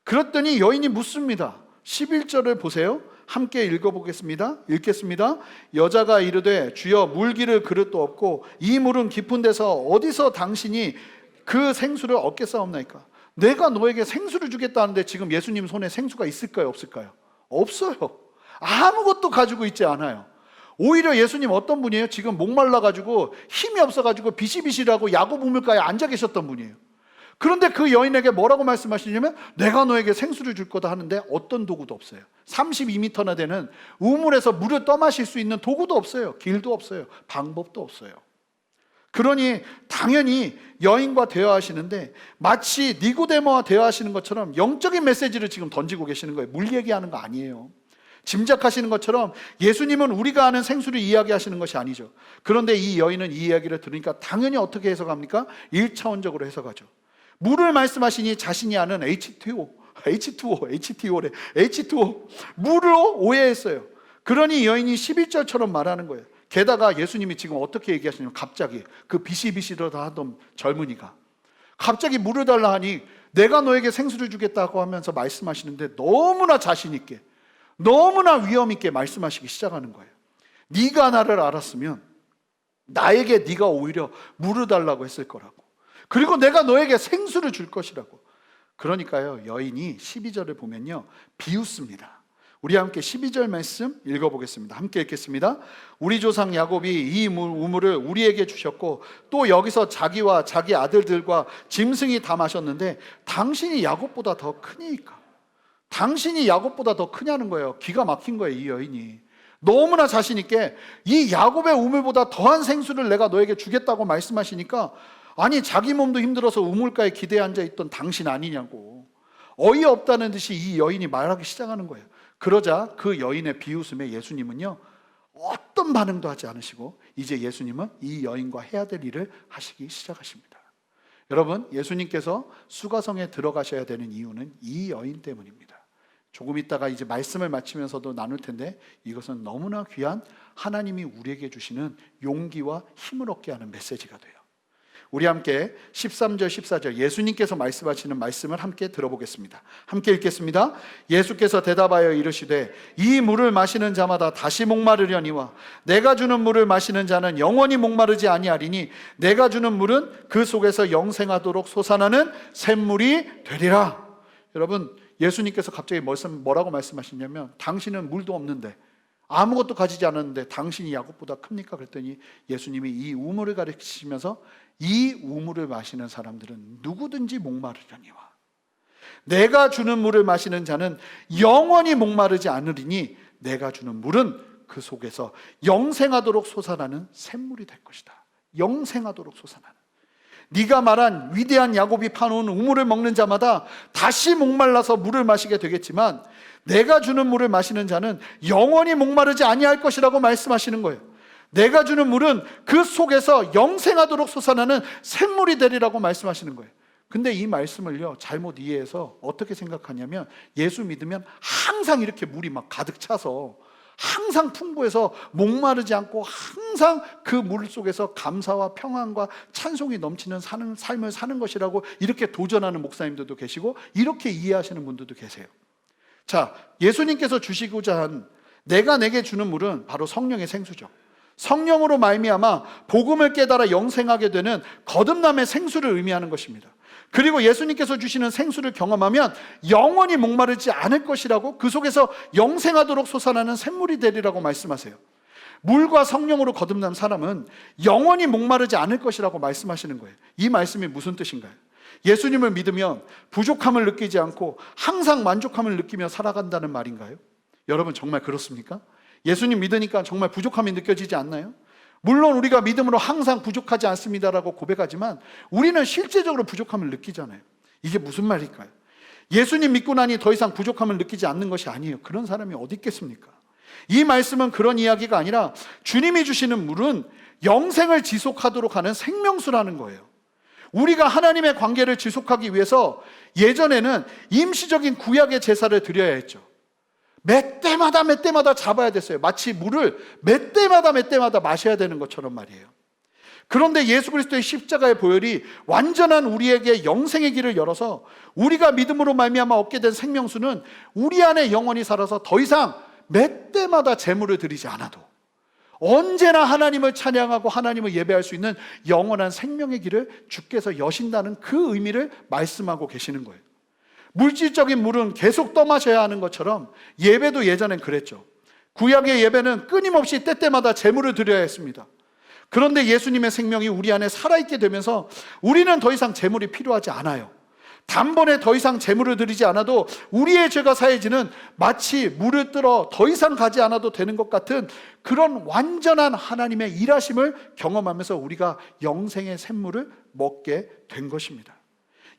그랬더니 여인이 묻습니다. 11절을 보세요. 함께 읽어보겠습니다. 읽겠습니다. 여자가 이르되 주여 물기를 그릇도 없고 이 물은 깊은 데서 어디서 당신이 그 생수를 얻겠사옵나이까? 내가 너에게 생수를 주겠다는데 지금 예수님 손에 생수가 있을까요? 없을까요? 없어요. 아무것도 가지고 있지 않아요. 오히려 예수님 어떤 분이에요? 지금 목말라가지고 힘이 없어가지고 비실비실하고 야곱 우물가에 앉아 계셨던 분이에요. 그런데 그 여인에게 뭐라고 말씀하시냐면 내가 너에게 생수를 줄 거다 하는데 어떤 도구도 없어요. 32m나 되는 우물에서 물을 떠마실 수 있는 도구도 없어요. 길도 없어요. 방법도 없어요. 그러니 당연히 여인과 대화하시는데 마치 니고데모와 대화하시는 것처럼 영적인 메시지를 지금 던지고 계시는 거예요. 물 얘기하는 거 아니에요. 짐작하시는 것처럼 예수님은 우리가 아는 생수를 이야기하시는 것이 아니죠. 그런데 이 여인은 이 이야기를 들으니까 당연히 어떻게 해석합니까? 1차원적으로 해석하죠. 물을 말씀하시니 자신이 아는 H2O 물로 오해했어요. 그러니 여인이 11절처럼 말하는 거예요. 게다가 예수님이 지금 어떻게 얘기하시냐면 갑자기 그 비시비시하다 하던 젊은이가 갑자기 물을 달라 하니 내가 너에게 생수를 주겠다고 하면서 말씀하시는데 너무나 자신 있게 너무나 위험 있게 말씀하시기 시작하는 거예요. 네가 나를 알았으면 나에게 네가 오히려 물을 달라고 했을 거라고. 그리고 내가 너에게 생수를 줄 것이라고. 그러니까요, 여인이 12절을 보면요, 비웃습니다. 우리 함께 12절 말씀 읽어보겠습니다. 함께 읽겠습니다. 우리 조상 야곱이 이 우물을 우리에게 주셨고 또 여기서 자기와 자기 아들들과 짐승이 다 마셨는데 당신이 야곱보다 더 크니까. 당신이 야곱보다 더 크냐는 거예요. 기가 막힌 거예요, 이 여인이. 너무나 자신 있게 이 야곱의 우물보다 더한 생수를 내가 너에게 주겠다고 말씀하시니까 아니 자기 몸도 힘들어서 우물가에 기대에 앉아있던 당신 아니냐고 어이없다는 듯이 이 여인이 말하기 시작하는 거예요. 그러자 그 여인의 비웃음에 예수님은요 어떤 반응도 하지 않으시고 이제 예수님은 이 여인과 해야 될 일을 하시기 시작하십니다. 여러분, 예수님께서 수가성에 들어가셔야 되는 이유는 이 여인 때문입니다. 조금 있다가 이제 말씀을 마치면서도 나눌 텐데 이것은 너무나 귀한 하나님이 우리에게 주시는 용기와 힘을 얻게 하는 메시지가 돼요. 우리 함께 13절 14절 예수님께서 말씀하시는 말씀을 함께 들어보겠습니다. 함께 읽겠습니다. 예수께서 대답하여 이르시되 이 물을 마시는 자마다 다시 목마르려니와 내가 주는 물을 마시는 자는 영원히 목마르지 아니하리니 내가 주는 물은 그 속에서 영생하도록 솟아나는 샘물이 되리라. 여러분, 예수님께서 갑자기 뭐라고 말씀하시냐면 당신은 물도 없는데 아무것도 가지지 않았는데 당신이 야곱보다 큽니까? 그랬더니 예수님이 이 우물을 가르치시면서 이 우물을 마시는 사람들은 누구든지 목마르려니와 내가 주는 물을 마시는 자는 영원히 목마르지 않으리니 내가 주는 물은 그 속에서 영생하도록 솟아나는 샘물이 될 것이다. 영생하도록 솟아나는. 네가 말한 위대한 야곱이 파놓은 우물을 먹는 자마다 다시 목말라서 물을 마시게 되겠지만 내가 주는 물을 마시는 자는 영원히 목마르지 아니할 것이라고 말씀하시는 거예요. 내가 주는 물은 그 속에서 영생하도록 솟아나는 샘물이 되리라고 말씀하시는 거예요. 근데 이 말씀을요 잘못 이해해서 어떻게 생각하냐면 예수 믿으면 항상 이렇게 물이 막 가득 차서 항상 풍부해서 목마르지 않고 항상 그 물 속에서 감사와 평안과 찬송이 넘치는 삶을 사는 것이라고 이렇게 도전하는 목사님들도 계시고 이렇게 이해하시는 분들도 계세요. 자, 예수님께서 주시고자 한 내가 내게 주는 물은 바로 성령의 생수죠. 성령으로 말미암아 복음을 깨달아 영생하게 되는 거듭남의 생수를 의미하는 것입니다. 그리고 예수님께서 주시는 생수를 경험하면 영원히 목마르지 않을 것이라고 그 속에서 영생하도록 솟아나는 샘물이 되리라고 말씀하세요. 물과 성령으로 거듭난 사람은 영원히 목마르지 않을 것이라고 말씀하시는 거예요. 이 말씀이 무슨 뜻인가요? 예수님을 믿으면 부족함을 느끼지 않고 항상 만족함을 느끼며 살아간다는 말인가요? 여러분 정말 그렇습니까? 예수님 믿으니까 정말 부족함이 느껴지지 않나요? 물론 우리가 믿음으로 항상 부족하지 않습니다라고 고백하지만 우리는 실제적으로 부족함을 느끼잖아요. 이게 무슨 말일까요? 예수님 믿고 나니 더 이상 부족함을 느끼지 않는 것이 아니에요. 그런 사람이 어디 있겠습니까? 이 말씀은 그런 이야기가 아니라 주님이 주시는 물은 영생을 지속하도록 하는 생명수라는 거예요. 우리가 하나님의 관계를 지속하기 위해서 예전에는 임시적인 구약의 제사를 드려야 했죠. 몇 때마다 잡아야 됐어요. 마치 물을 몇 때마다 마셔야 되는 것처럼 말이에요. 그런데 예수 그리스도의 십자가의 보혈이 완전한 우리에게 영생의 길을 열어서 우리가 믿음으로 말미암아 얻게 된 생명수는 우리 안에 영원히 살아서 더 이상 몇 때마다 제물을 드리지 않아도 언제나 하나님을 찬양하고 하나님을 예배할 수 있는 영원한 생명의 길을 주께서 여신다는 그 의미를 말씀하고 계시는 거예요. 물질적인 물은 계속 떠마셔야 하는 것처럼 예배도 예전엔 그랬죠. 구약의 예배는 끊임없이 때때마다 제물을 드려야 했습니다. 그런데 예수님의 생명이 우리 안에 살아있게 되면서 우리는 더 이상 제물이 필요하지 않아요. 단번에 더 이상 제물을 드리지 않아도 우리의 죄가 사해지는, 마치 물을 뜨러 더 이상 가지 않아도 되는 것 같은 그런 완전한 하나님의 일하심을 경험하면서 우리가 영생의 샘물을 먹게 된 것입니다.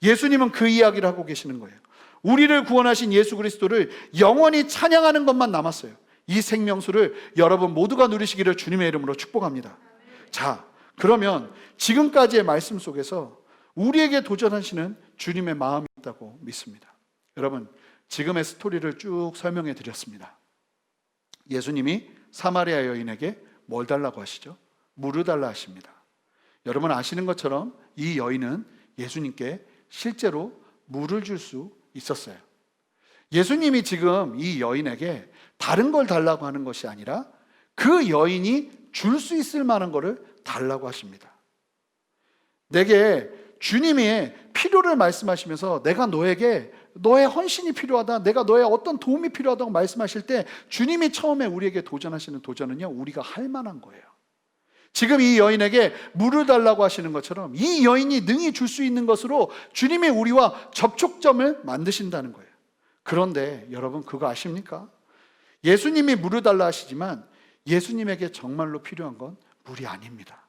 예수님은 그 이야기를 하고 계시는 거예요. 우리를 구원하신 예수 그리스도를 영원히 찬양하는 것만 남았어요. 이 생명수를 여러분 모두가 누리시기를 주님의 이름으로 축복합니다. 자, 그러면 지금까지의 말씀 속에서 우리에게 도전하시는 주님의 마음이 있다고 믿습니다. 여러분, 지금의 스토리를 쭉 설명해 드렸습니다. 예수님이 사마리아 여인에게 뭘 달라고 하시죠? 물을 달라 하십니다. 여러분 아시는 것처럼 이 여인은 예수님께 실제로 물을 줄 수 있었어요. 예수님이 지금 이 여인에게 다른 걸 달라고 하는 것이 아니라 그 여인이 줄 수 있을 만한 것을 달라고 하십니다. 내게 주님이 필요를 말씀하시면서 내가 너에게 너의 헌신이 필요하다, 내가 너의 어떤 도움이 필요하다고 말씀하실 때 주님이 처음에 우리에게 도전하시는 도전은요, 우리가 할 만한 거예요. 지금 이 여인에게 물을 달라고 하시는 것처럼 이 여인이 능히 줄 수 있는 것으로 주님이 우리와 접촉점을 만드신다는 거예요. 그런데 여러분 그거 아십니까? 예수님이 물을 달라 하시지만 예수님에게 정말로 필요한 건 물이 아닙니다.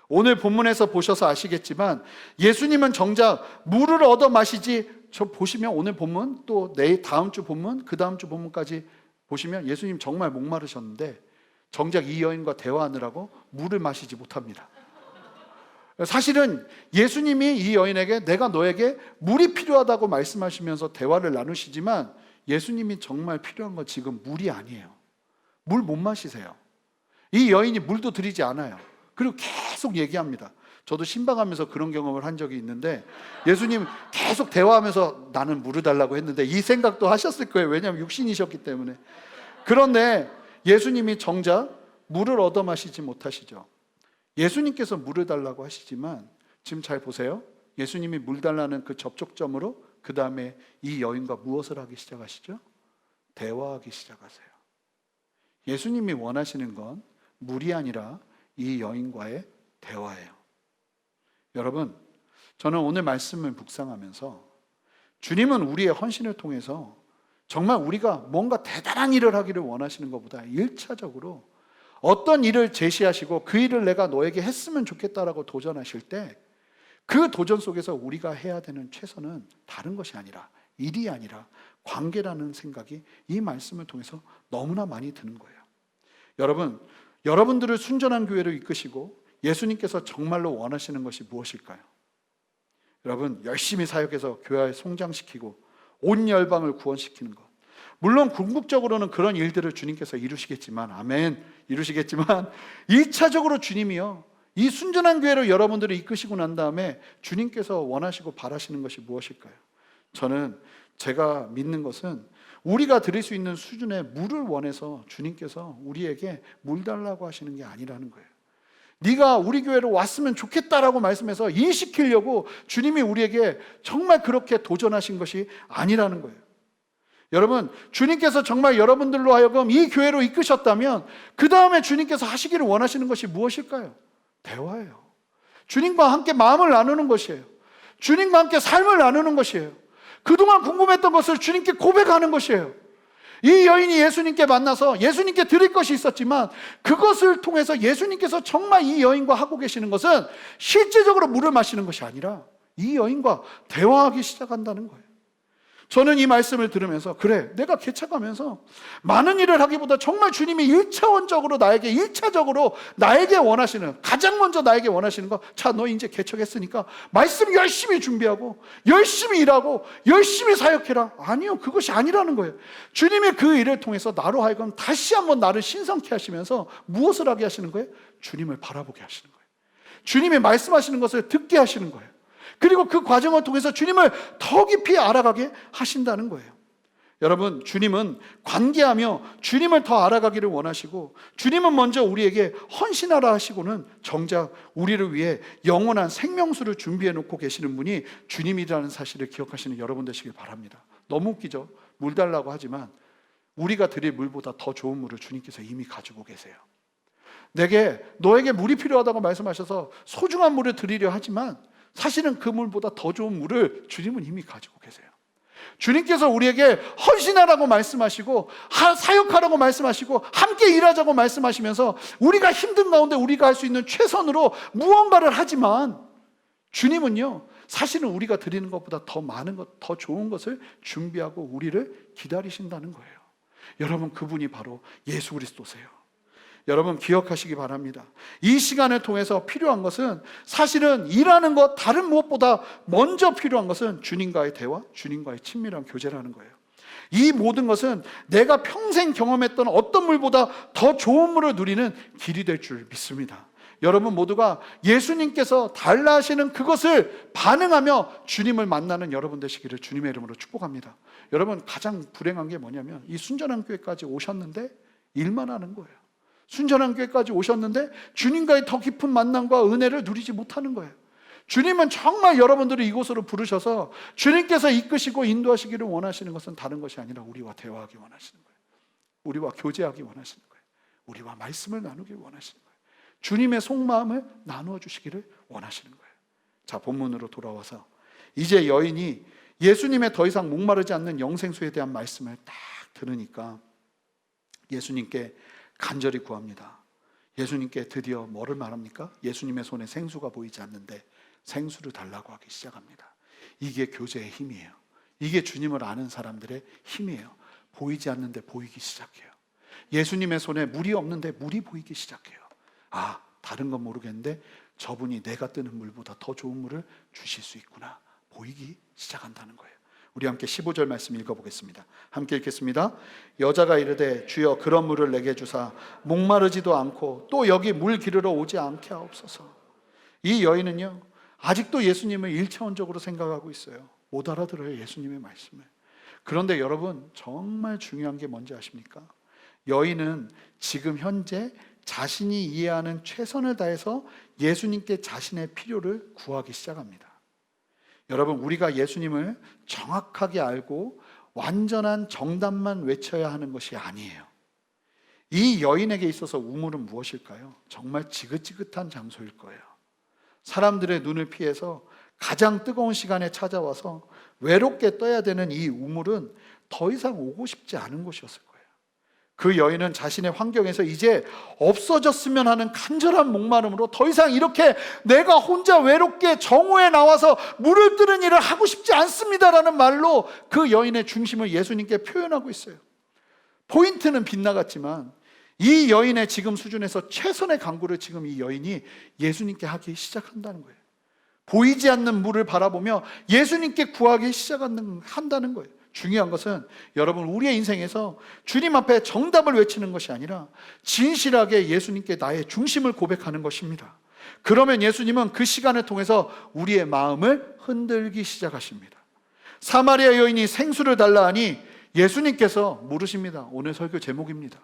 오늘 본문에서 보셔서 아시겠지만 예수님은 정작 물을 얻어 마시지, 저 보시면 오늘 본문 또 내일 다음 주 본문 그 다음 주 본문까지 보시면 예수님 정말 목마르셨는데 정작 이 여인과 대화하느라고 물을 마시지 못합니다. 사실은 예수님이 이 여인에게 내가 너에게 물이 필요하다고 말씀하시면서 대화를 나누시지만 예수님이 정말 필요한 건 지금 물이 아니에요. 물 못 마시세요. 이 여인이 물도 드리지 않아요. 그리고 계속 얘기합니다. 저도 신방하면서 그런 경험을 한 적이 있는데 예수님 계속 대화하면서 나는 물을 달라고 했는데 이 생각도 하셨을 거예요. 왜냐하면 육신이셨기 때문에. 그런데 예수님이 정작 물을 얻어 마시지 못하시죠. 예수님께서 물을 달라고 하시지만 지금 잘 보세요. 예수님이 물 달라는 그 접촉점으로 그 다음에 이 여인과 무엇을 하기 시작하시죠? 대화하기 시작하세요. 예수님이 원하시는 건 물이 아니라 이 여인과의 대화예요. 여러분, 저는 오늘 말씀을 묵상하면서 주님은 우리의 헌신을 통해서 정말 우리가 뭔가 대단한 일을 하기를 원하시는 것보다 1차적으로 어떤 일을 제시하시고 그 일을 내가 너에게 했으면 좋겠다라고 도전하실 때 그 도전 속에서 우리가 해야 되는 최선은 다른 것이 아니라, 일이 아니라 관계라는 생각이 이 말씀을 통해서 너무나 많이 드는 거예요. 여러분, 여러분들을 순전한 교회로 이끄시고 예수님께서 정말로 원하시는 것이 무엇일까요? 여러분, 열심히 사역해서 교회를 성장시키고 온 열방을 구원시키는 것, 물론 궁극적으로는 그런 일들을 주님께서 이루시겠지만, 아멘, 이루시겠지만 1차적으로 주님이요, 이 순전한 교회로 여러분들을 이끄시고 난 다음에 주님께서 원하시고 바라시는 것이 무엇일까요? 저는 제가 믿는 것은 우리가 드릴 수 있는 수준의 물을 원해서 주님께서 우리에게 물 달라고 하시는 게 아니라는 거예요. 네가 우리 교회로 왔으면 좋겠다라고 말씀해서 일시키려고 주님이 우리에게 정말 그렇게 도전하신 것이 아니라는 거예요. 여러분, 주님께서 정말 여러분들로 하여금 이 교회로 이끄셨다면 그 다음에 주님께서 하시기를 원하시는 것이 무엇일까요? 대화예요. 주님과 함께 마음을 나누는 것이에요. 주님과 함께 삶을 나누는 것이에요. 그동안 궁금했던 것을 주님께 고백하는 것이에요. 이 여인이 예수님께 만나서 예수님께 드릴 것이 있었지만 그것을 통해서 예수님께서 정말 이 여인과 하고 계시는 것은 실제적으로 물을 마시는 것이 아니라 이 여인과 대화하기 시작한다는 거예요. 저는 이 말씀을 들으면서 그래, 내가 개척하면서 많은 일을 하기보다 정말 주님이 1차원적으로 나에게 1차적으로 나에게 원하시는, 가장 먼저 나에게 원하시는 거, 자, 너 이제 개척했으니까 말씀 열심히 준비하고 열심히 일하고 열심히 사역해라. 아니요, 그것이 아니라는 거예요. 주님이 그 일을 통해서 나로 하여금 다시 한번 나를 신성케 하시면서 무엇을 하게 하시는 거예요? 주님을 바라보게 하시는 거예요. 주님이 말씀하시는 것을 듣게 하시는 거예요. 그리고 그 과정을 통해서 주님을 더 깊이 알아가게 하신다는 거예요. 여러분, 주님은 관계하며 주님을 더 알아가기를 원하시고, 주님은 먼저 우리에게 헌신하라 하시고는 정작 우리를 위해 영원한 생명수를 준비해 놓고 계시는 분이 주님이라는 사실을 기억하시는 여러분 되시길 바랍니다. 너무 웃기죠? 물 달라고 하지만 우리가 드릴 물보다 더 좋은 물을 주님께서 이미 가지고 계세요. 너에게 물이 필요하다고 말씀하셔서 소중한 물을 드리려 하지만 사실은 그 물보다 더 좋은 물을 주님은 이미 가지고 계세요. 주님께서 우리에게 헌신하라고 말씀하시고, 사역하라고 말씀하시고, 함께 일하자고 말씀하시면서 우리가 힘든 가운데 우리가 할 수 있는 최선으로 무언가를 하지만, 주님은요 사실은 우리가 드리는 것보다 더 많은 것, 더 좋은 것을 준비하고 우리를 기다리신다는 거예요. 여러분, 그분이 바로 예수 그리스도세요. 여러분, 기억하시기 바랍니다. 이 시간을 통해서 필요한 것은, 사실은 일하는 것 다른 무엇보다 먼저 필요한 것은 주님과의 대화, 주님과의 친밀한 교제라는 거예요. 이 모든 것은 내가 평생 경험했던 어떤 물보다 더 좋은 물을 누리는 길이 될 줄 믿습니다. 여러분 모두가 예수님께서 달라 하시는 그것을 반응하며 주님을 만나는 여러분 되시기를 주님의 이름으로 축복합니다. 여러분, 가장 불행한 게 뭐냐면, 이 순전한 교회까지 오셨는데 일만 하는 거예요. 순전한 교회까지 오셨는데 주님과의 더 깊은 만남과 은혜를 누리지 못하는 거예요. 주님은 정말 여러분들을 이곳으로 부르셔서 주님께서 이끄시고 인도하시기를 원하시는 것은 다른 것이 아니라 우리와 대화하기 원하시는 거예요. 우리와 교제하기 원하시는 거예요. 우리와 말씀을 나누기 원하시는 거예요. 주님의 속마음을 나누어 주시기를 원하시는 거예요. 자, 본문으로 돌아와서 이제 여인이 예수님의 더 이상 목마르지 않는 영생수에 대한 말씀을 딱 들으니까 예수님께 간절히 구합니다. 예수님께 드디어 뭐를 말합니까? 예수님의 손에 생수가 보이지 않는데 생수를 달라고 하기 시작합니다. 이게 교제의 힘이에요. 이게 주님을 아는 사람들의 힘이에요. 보이지 않는데 보이기 시작해요. 예수님의 손에 물이 없는데 물이 보이기 시작해요. 아, 다른 건 모르겠는데 저분이 내가 뜨는 물보다 더 좋은 물을 주실 수 있구나, 보이기 시작한다는 거예요. 우리 함께 15절 말씀 읽어보겠습니다. 함께 읽겠습니다. 여자가 이르되 주여 그런 물을 내게 주사 목마르지도 않고 또 여기 물 기르러 오지 않게 하옵소서. 이 여인은요 아직도 예수님을 1차원적으로 생각하고 있어요. 못 알아들어요, 예수님의 말씀을. 그런데 여러분, 정말 중요한 게 뭔지 아십니까? 여인은 지금 현재 자신이 이해하는 최선을 다해서 예수님께 자신의 필요를 구하기 시작합니다. 여러분, 우리가 예수님을 정확하게 알고 완전한 정답만 외쳐야 하는 것이 아니에요. 이 여인에게 있어서 우물은 무엇일까요? 정말 지긋지긋한 장소일 거예요. 사람들의 눈을 피해서 가장 뜨거운 시간에 찾아와서 외롭게 떠야 되는 이 우물은 더 이상 오고 싶지 않은 곳이었을 거예요. 그 여인은 자신의 환경에서 이제 없어졌으면 하는 간절한 목마름으로 더 이상 이렇게 내가 혼자 외롭게 정오에 나와서 물을 뜨는 일을 하고 싶지 않습니다라는 말로 그 여인의 중심을 예수님께 표현하고 있어요. 포인트는 빗나갔지만 이 여인의 지금 수준에서 최선의 간구를 지금 이 여인이 예수님께 하기 시작한다는 거예요. 보이지 않는 물을 바라보며 예수님께 구하기 시작한다는 거예요. 중요한 것은 여러분, 우리의 인생에서 주님 앞에 정답을 외치는 것이 아니라 진실하게 예수님께 나의 중심을 고백하는 것입니다. 그러면 예수님은 그 시간을 통해서 우리의 마음을 흔들기 시작하십니다. 사마리아 여인이 생수를 달라 하니 예수님께서 물으십니다. 오늘 설교 제목입니다.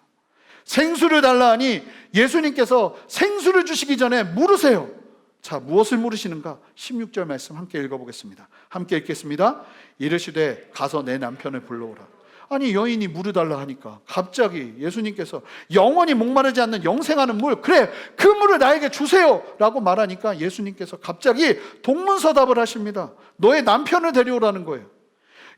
생수를 달라 하니 예수님께서 생수를 주시기 전에 물으세요. 자, 무엇을 물으시는가? 16절 말씀 함께 읽어보겠습니다. 함께 읽겠습니다. 이르시되 가서 내 남편을 불러오라. 아니, 여인이 물을 달라 하니까 갑자기 예수님께서 영원히 목마르지 않는 영생하는 물, 그래 그 물을 나에게 주세요 라고 말하니까 예수님께서 갑자기 동문서답을 하십니다. 너의 남편을 데려오라는 거예요.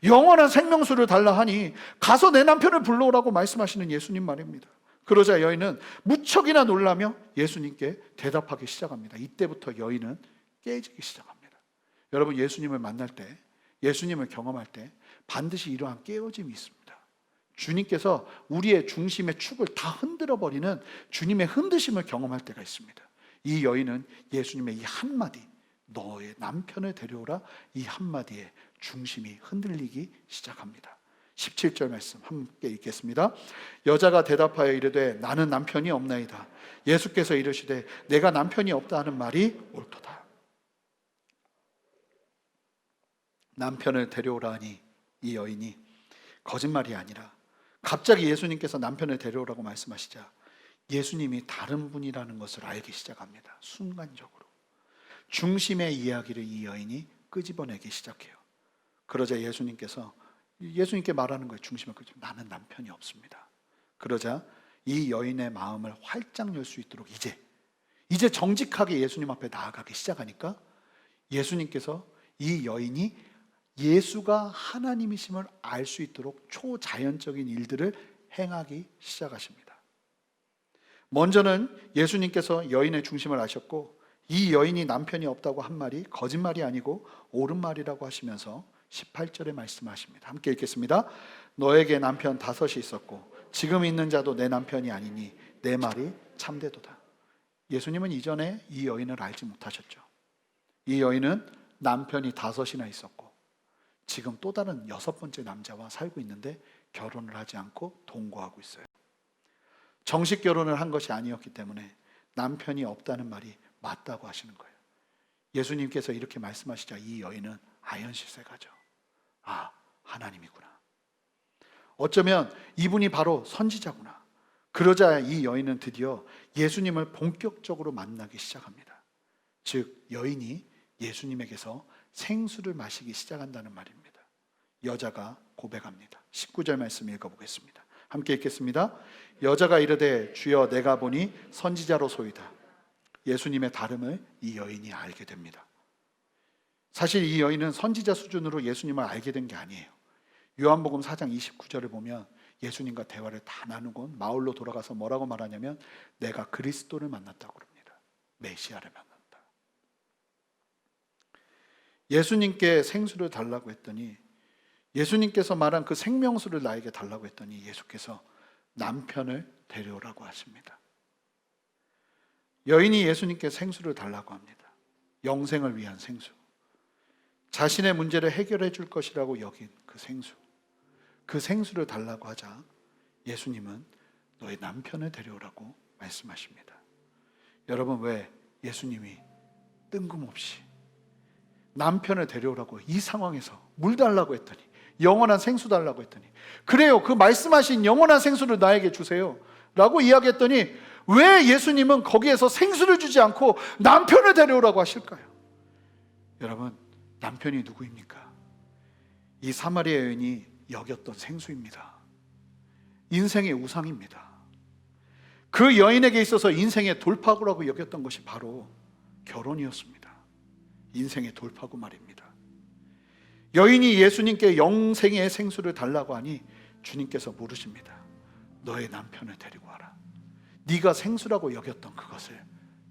영원한 생명수를 달라 하니 가서 내 남편을 불러오라고 말씀하시는 예수님 말입니다. 그러자 여인은 무척이나 놀라며 예수님께 대답하기 시작합니다. 이때부터 여인은 깨지기 시작합니다. 여러분, 예수님을 만날 때, 예수님을 경험할 때 반드시 이러한 깨어짐이 있습니다. 주님께서 우리의 중심의 축을 다 흔들어 버리는 주님의 흔드심을 경험할 때가 있습니다. 이 여인은 예수님의 이 한마디, 너의 남편을 데려오라, 이 한마디에 중심이 흔들리기 시작합니다. 17절 말씀 함께 읽겠습니다. 여자가 대답하여 이르되 나는 남편이 없나이다. 예수께서 이르시되 내가 남편이 없다 하는 말이 옳도다. 남편을 데려오라 하니 이 여인이 거짓말이 아니라 갑자기 예수님께서 남편을 데려오라고 말씀하시자 예수님이 다른 분이라는 것을 알기 시작합니다. 순간적으로 중심의 이야기를 이 여인이 끄집어내기 시작해요. 그러자 예수님께 말하는 거예요. 중심을 끄집어 나는 남편이 없습니다. 그러자 이 여인의 마음을 활짝 열 수 있도록 이제 정직하게 예수님 앞에 나아가기 시작하니까 예수님께서 이 여인이 예수가 하나님이심을 알 수 있도록 초자연적인 일들을 행하기 시작하십니다. 먼저는 예수님께서 여인의 중심을 아셨고 이 여인이 남편이 없다고 한 말이 거짓말이 아니고 옳은 말이라고 하시면서 18절에 말씀하십니다. 함께 읽겠습니다. 너에게 남편 5이 있었고 지금 있는 자도 내 남편이 아니니 내 말이 참되도다. 예수님은 이전에 이 여인을 알지 못하셨죠. 이 여인은 남편이 5이나 있었고 지금 또 다른 6번째 남자와 살고 있는데 결혼을 하지 않고 동거하고 있어요. 정식 결혼을 한 것이 아니었기 때문에 남편이 없다는 말이 맞다고 하시는 거예요. 예수님께서 이렇게 말씀하시자 이 여인은 아연실세가죠. 아, 하나님이구나. 어쩌면 이분이 바로 선지자구나. 그러자 이 여인은 드디어 예수님을 본격적으로 만나기 시작합니다. 즉 여인이 예수님에게서 생수를 마시기 시작한다는 말입니다. 여자가 고백합니다. 19절 말씀 읽어보겠습니다. 함께 읽겠습니다. 여자가 이르되 주여 내가 보니 선지자로소이다. 예수님의 다름을 이 여인이 알게 됩니다. 사실 이 여인은 선지자 수준으로 예수님을 알게 된 게 아니에요. 요한복음 4장 29절을 보면 예수님과 대화를 다 나누고 마을로 돌아가서 뭐라고 말하냐면 내가 그리스도를 만났다고 그럽니다. 메시아를 만났다. 예수님께 생수를 달라고 했더니 예수님께서 말한 그 생명수를 나에게 달라고 했더니 예수께서 남편을 데려오라고 하십니다. 여인이 예수님께 생수를 달라고 합니다. 영생을 위한 생수. 자신의 문제를 해결해 줄 것이라고 여긴 그 생수. 그 생수를 달라고 하자 예수님은 너의 남편을 데려오라고 말씀하십니다. 여러분, 왜 예수님이 뜬금없이 남편을 데려오라고 이 상황에서 물 달라고 했더니 영원한 생수 달라고 했더니 그래요, 그 말씀하신 영원한 생수를 나에게 주세요 라고 이야기했더니 왜 예수님은 거기에서 생수를 주지 않고 남편을 데려오라고 하실까요? 여러분, 남편이 누구입니까? 이 사마리아 여인이 여겼던 생수입니다. 인생의 우상입니다. 그 여인에게 있어서 인생의 돌파구라고 여겼던 것이 바로 결혼이었습니다. 인생의 돌파구 말입니다. 여인이 예수님께 영생의 생수를 달라고 하니 주님께서 물으십니다. 너의 남편을 데리고 와라. 네가 생수라고 여겼던 그것을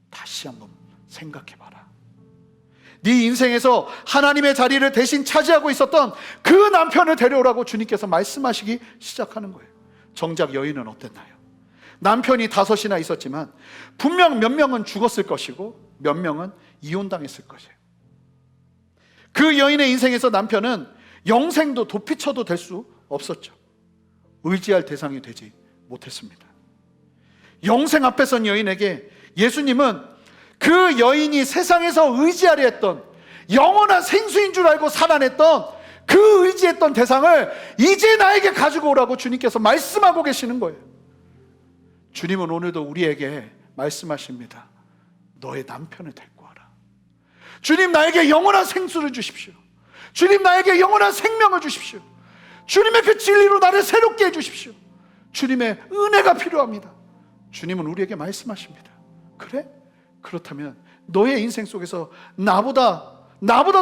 다시 한번 생각해봐라. 네 인생에서 하나님의 자리를 대신 차지하고 있었던 그 남편을 데려오라고 주님께서 말씀하시기 시작하는 거예요. 정작 여인은 어땠나요? 남편이 5이나 있었지만 분명 몇 명은 죽었을 것이고 몇 명은 이혼당했을 것이에요. 그 여인의 인생에서 남편은 영생도 도피처도 될 수 없었죠. 의지할 대상이 되지 못했습니다. 영생 앞에 선 여인에게 예수님은 그 여인이 세상에서 의지하려 했던 영원한 생수인 줄 알고 살아냈던 그 의지했던 대상을 이제 나에게 가지고 오라고 주님께서 말씀하고 계시는 거예요. 주님은 오늘도 우리에게 말씀하십니다. 너의 남편을 데리고 와라. 주님, 나에게 영원한 생수를 주십시오. 주님, 나에게 영원한 생명을 주십시오. 주님의 그 진리로 나를 새롭게 해주십시오. 주님의 은혜가 필요합니다. 주님은 우리에게 말씀하십니다. 그래? 그렇다면 너의 인생 속에서 나보다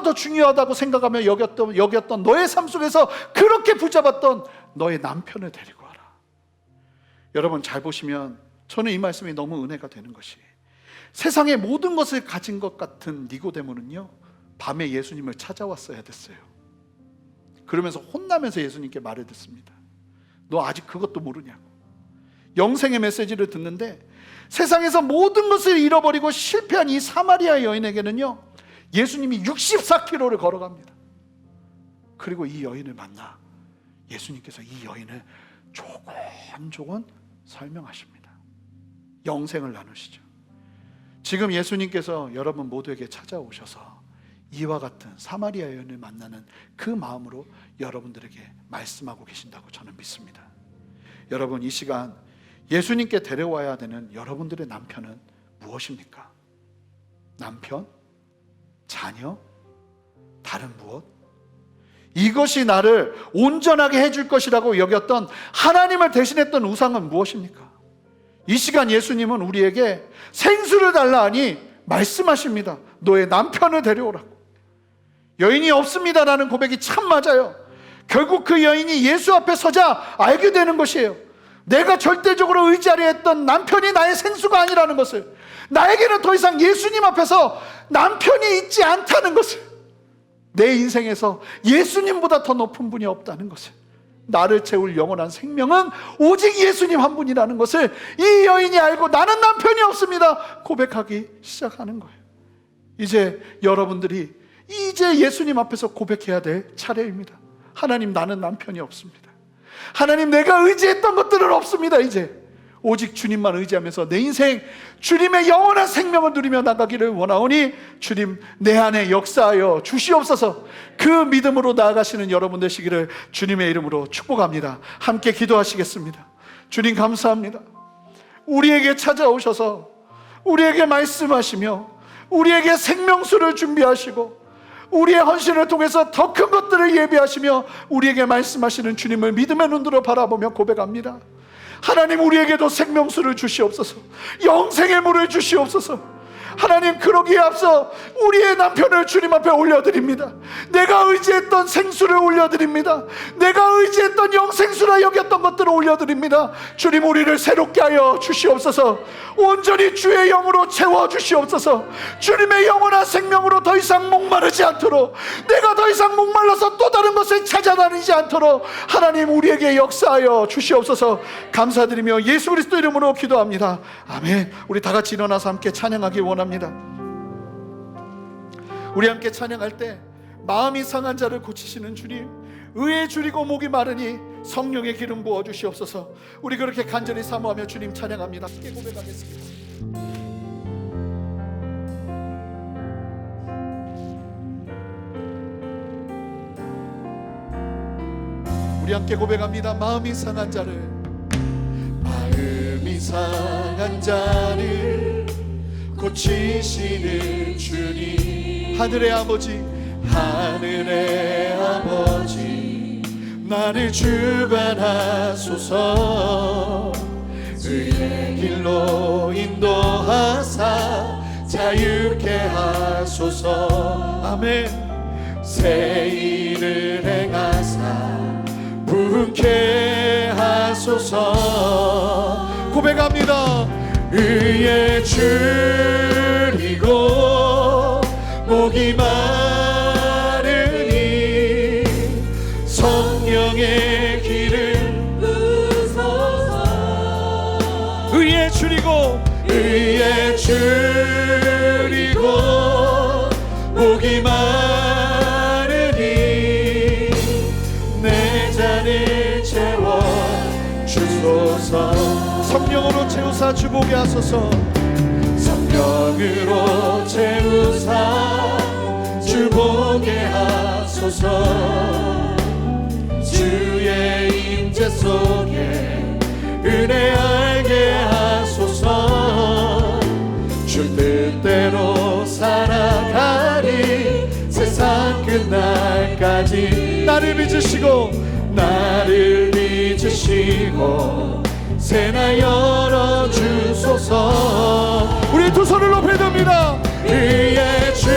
더 중요하다고 생각하며 여겼던 너의 삶 속에서 그렇게 붙잡았던 너의 남편을 데리고 와라. 여러분, 잘 보시면 저는 이 말씀이 너무 은혜가 되는 것이, 세상의 모든 것을 가진 것 같은 니고데모는요, 밤에 예수님을 찾아왔어야 됐어요. 그러면서 혼나면서 예수님께 말을 듣습니다. 너 아직 그것도 모르냐고. 영생의 메시지를 듣는데 세상에서 모든 것을 잃어버리고 실패한 이 사마리아 여인에게는요, 예수님이 64km를 걸어갑니다. 그리고 이 여인을 만나 예수님께서 이 여인을 조곤조곤 설명하십니다. 영생을 나누시죠. 지금 예수님께서 여러분 모두에게 찾아오셔서 이와 같은 사마리아 여인을 만나는 그 마음으로 여러분들에게 말씀하고 계신다고 저는 믿습니다. 여러분, 이 시간 예수님께 데려와야 되는 여러분들의 남편은 무엇입니까? 남편? 자녀? 다른 무엇? 이것이 나를 온전하게 해줄 것이라고 여겼던, 하나님을 대신했던 우상은 무엇입니까? 이 시간 예수님은 우리에게 생수를 달라 하니 말씀하십니다. 너의 남편을 데려오라고. 여인이 없습니다라는 고백이 참 맞아요. 결국 그 여인이 예수 앞에 서자 알게 되는 것이에요. 내가 절대적으로 의지하려 했던 남편이 나의 생수가 아니라는 것을, 나에게는 더 이상 예수님 앞에서 남편이 있지 않다는 것을, 내 인생에서 예수님보다 더 높은 분이 없다는 것을, 나를 채울 영원한 생명은 오직 예수님 한 분이라는 것을 이 여인이 알고 나는 남편이 없습니다 고백하기 시작하는 거예요. 이제 여러분들이 이제 예수님 앞에서 고백해야 될 차례입니다. 하나님, 나는 남편이 없습니다. 하나님, 내가 의지했던 것들은 없습니다. 이제 오직 주님만 의지하면서 내 인생 주님의 영원한 생명을 누리며 나가기를 원하오니 주님, 내 안에 역사하여 주시옵소서. 그 믿음으로 나아가시는 여러분 되시기를 주님의 이름으로 축복합니다. 함께 기도하시겠습니다. 주님, 감사합니다. 우리에게 찾아오셔서 우리에게 말씀하시며 우리에게 생명수를 준비하시고 우리의 헌신을 통해서 더 큰 것들을 예비하시며 우리에게 말씀하시는 주님을 믿음의 눈으로 바라보며 고백합니다. 하나님, 우리에게도 생명수를 주시옵소서. 영생의 물을 주시옵소서. 하나님, 그러기에 앞서 우리의 남편을 주님 앞에 올려드립니다. 내가 의지했던 생수를 올려드립니다. 내가 의지했던 영생수라 여겼던 것들을 올려드립니다. 주님, 우리를 새롭게 하여 주시옵소서. 온전히 주의 영으로 채워주시옵소서. 주님의 영원한 생명으로 더 이상 목마르지 않도록, 내가 더 이상 목말라서 또 다른 것을 찾아다니지 않도록 하나님, 우리에게 역사하여 주시옵소서. 감사드리며 예수 그리스도 이름으로 기도합니다. 아멘. 우리 다 같이 일어나서 함께 찬양하기 원합니다. 우리 함께 찬양할 때 마음이 상한 자를 고치시는 주님, 의에 줄이고 목이 마르니 성령의 기름 부어 주시옵소서. 우리 그렇게 간절히 사모하며 주님 찬양합니다. 함께 고백하겠습니다. 우리 함께 고백합니다. 마음이 상한 자를, 마음이 상한 자를 고치시는 주님, 하늘의 아버지, 하늘의 아버지, 나를 주관하소서. 의의 길로 인도하사 자유케 하소서. 아멘. 새 일을 행하사 부흥케 하소서. 고백합니다. 의에 줄이고 목이 마르니 성령의 길을 부소서. 의에 줄이고, 의에 줄이고 목이 마르니 내 잔을 채워 주소서. 성령으로 채우사 주보게 하소서. 성령으로 채우사 주보게 하소서. 주의 임재 속에 은혜 알게 하소서. 주 뜻대로 살아가리 세상 끝날까지. 나를 믿으시고, 나를 믿으시고 새나 열어주소서. 우리 두 손을 높여듭니다. 의의 주,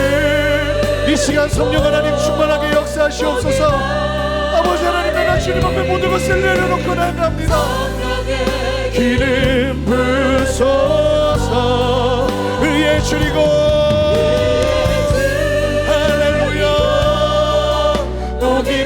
이 시간 성령 하나님 충만하게 역사하시옵소서. 아버지 하나님, 내가 주님 앞에 모든 것을 내려놓고 나갑니다. 기름 부소서. 의의 줄이고 할렐루야 목이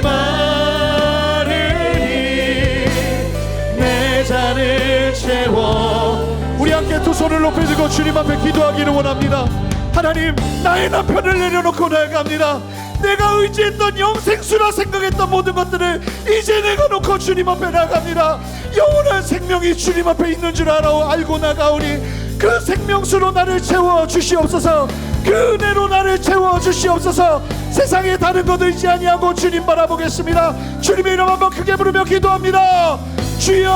잔을 채워. 우리 함께 두 손을 높이 들고 주님 앞에 기도하기를 원합니다. 하나님, 나의 남편을 내려놓고 나아갑니다. 내가 의지했던 영생수라 생각했던 모든 것들을 이제 내가 놓고 주님 앞에 나갑니다. 영원한 생명이 주님 앞에 있는 줄 알고 나가오니 그 생명수로 나를 채워 주시옵소서. 그 은혜로 나를 채워 주시옵소서. 세상에 다른 것 의지 아니하고 주님 바라보겠습니다. 주님의 이름 한번 크게 부르며 기도합니다. 주여!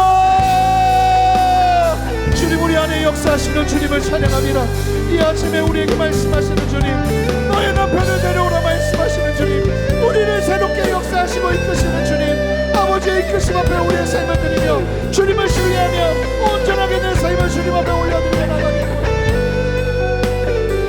주님, 우리 안에 역사하시는 주님을 찬양합니다. 이 아침에 우리에게 말씀하시는 주님, 너의 남편을 내려오라 말씀하시는 주님, 우리를 새롭게 역사하시고 이끄시는 주님, 아버지의 이끄심 앞에 우리의 삶을 드리며 주님을 신뢰하며 온전하게 내 삶을 주님 앞에 올려드리며 나가겠습니다.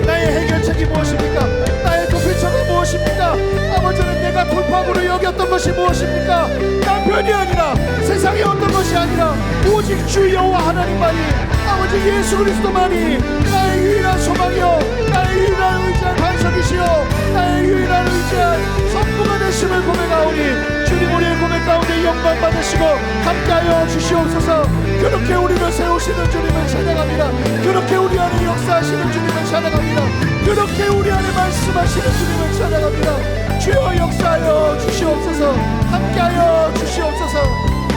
나의 해결책이 무엇입니까? 나의 도피처가 무엇입니까? 아버지는 내가 돌파구로 여겼던 것이 무엇입니까? 남편이 아니라 세상의 어떤 것이 아니라 오직 주 여호와 하나님만이, 아버지 예수 그리스도만이 나의 유일한 소망이요, 나의 유일한 의지한 반석이시요, 나의 유일한 의지한 선부가 되심을 고백하오니 주님, 우리의 고백 가운데 영광 받으시고 함께하여 주시옵소서. 그렇게 우리를 세우시는 주님을 찬양합니다. 그렇게 우리 안에 역사하시는 주님을 찬양합니다. 그렇게 우리 안에 말씀하시는 주님을 찬양합니다. 주여 역사하여 주시옵소서. 함께하여 주시옵소서.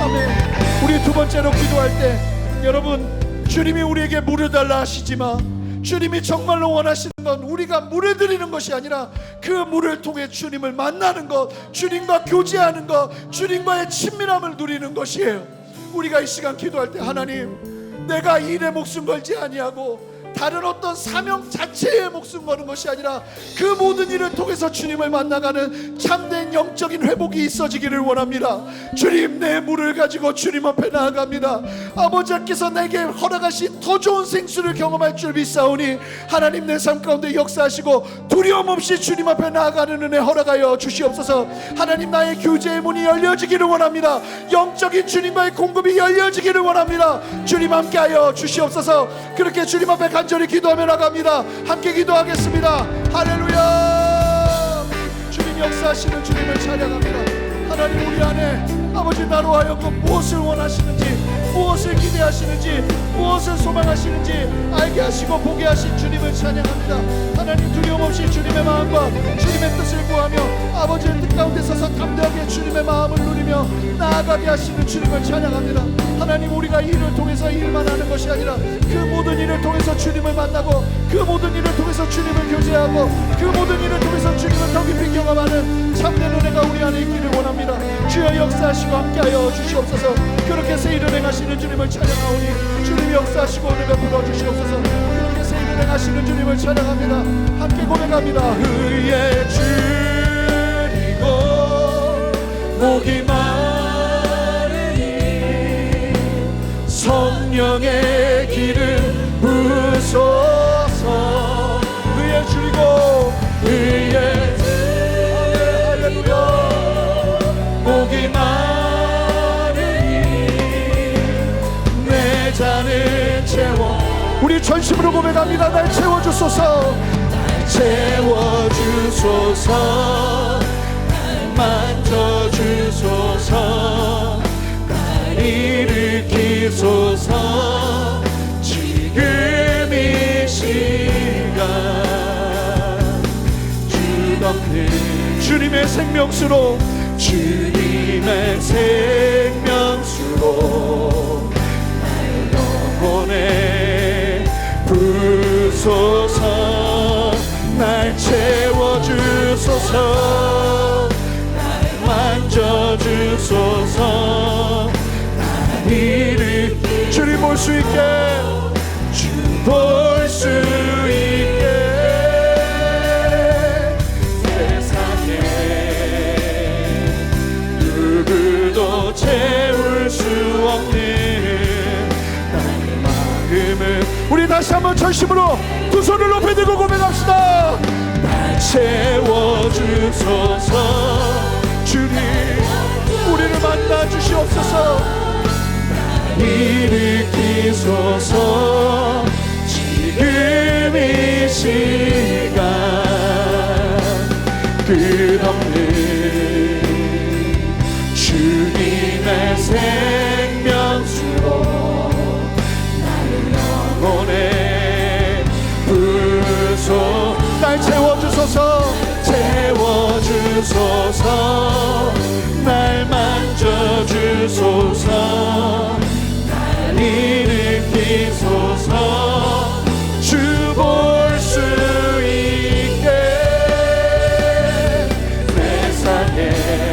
아멘. 우리 두 번째로 기도할 때, 여러분, 주님이 우리에게 물을 달라 하시지만 주님이 정말로 원하시는 건 우리가 물을 드리는 것이 아니라 그 물을 통해 주님을 만나는 것, 주님과 교제하는 것, 주님과의 친밀함을 누리는 것이에요. 우리가 이 시간 기도할 때, 하나님, 내가 일에 목숨 걸지 아니하고 다른 어떤 사명 자체에 목숨 거는 것이 아니라 그 모든 일을 통해서 주님을 만나가는 참된 영적인 회복이 있어지기를 원합니다. 주님, 내 물을 가지고 주님 앞에 나아갑니다. 아버지께서 내게 허락하신 더 좋은 생수를 경험할 줄 믿사오니 하나님, 내 삶 가운데 역사하시고 두려움 없이 주님 앞에 나아가는 은혜 허락하여 주시옵소서. 하나님, 나의 교제의 문이 열려지기를 원합니다. 영적인 주님과의 공급이 열려지기를 원합니다. 주님, 함께하여 주시옵소서. 그렇게 주님 앞에 간절히 기도하며 나갑니다. 함께 기도하겠습니다. 할렐루야. 주님 역사하시는 주님을 찬양합니다. 하나님, 우리 안에 아버지 나로 하여금 무엇을 원하시는지, 무엇을 기대하시는지, 무엇을 소망하시는지 알게 하시고 보게 하신 주님을 찬양합니다. 하나님, 두려움 없이 주님의 마음과 주님의 뜻을 구하며 아버지의 뜻 가운데 서서 담대하게 주님의 마음을 누리며 나아가게 하시는 주님을 찬양합니다. 하나님, 우리가 이 일을 통해서 일만 하는 것이 아니라 그 모든 일을 통해서 주님을 만나고 그 모든 일을 통해서 주님을 교제하고 그 모든 일을 통해서 주님을 더 깊이 경험하는 참된 은혜가 우리 안에 있기를 원합니다. 주여 역사하시고 함께하여 주시옵소서. 그렇게 새 일을 행하시는 주님을 찬양하오니 주님 역사하시고 은혜 베풀어 주시옵소서. 그렇게 새 일을 행하시는 주님을 찬양합니다. 함께 고백합니다. 의의 줄이고 목이 마르니 성령의 기름 부소서. 의의 줄이고 의의 목이 마르니 내 잔을 채워. 우리 전심으로 고백합니다. 날 채워주소서. 날 채워주소서. 날 만져주소서. 날 일으키소서. 지금 이 시간 주님의 생명수로, 주님의 생명수로 날 영혼에 부소서. 날 채워주소서. 날 만져주소서. 날 일으키. 주님 볼 수 있게, 주님 볼 수 있게. 누구도 채울 수 없는 나의 마음을, 우리 다시 한번 전심으로 두 손을 높이 들고 고백합시다. 날 채워주소서. 주님, 우리를 만나 주시옵소서. 날 일으키소서. 지금 이 시간 끝없는 주님의 생명수로 나를 영혼에 부소. 날 채워주소서. 채워주 주소서 날 만져주소서 날 일으키소서 주 볼 수 있게 세상에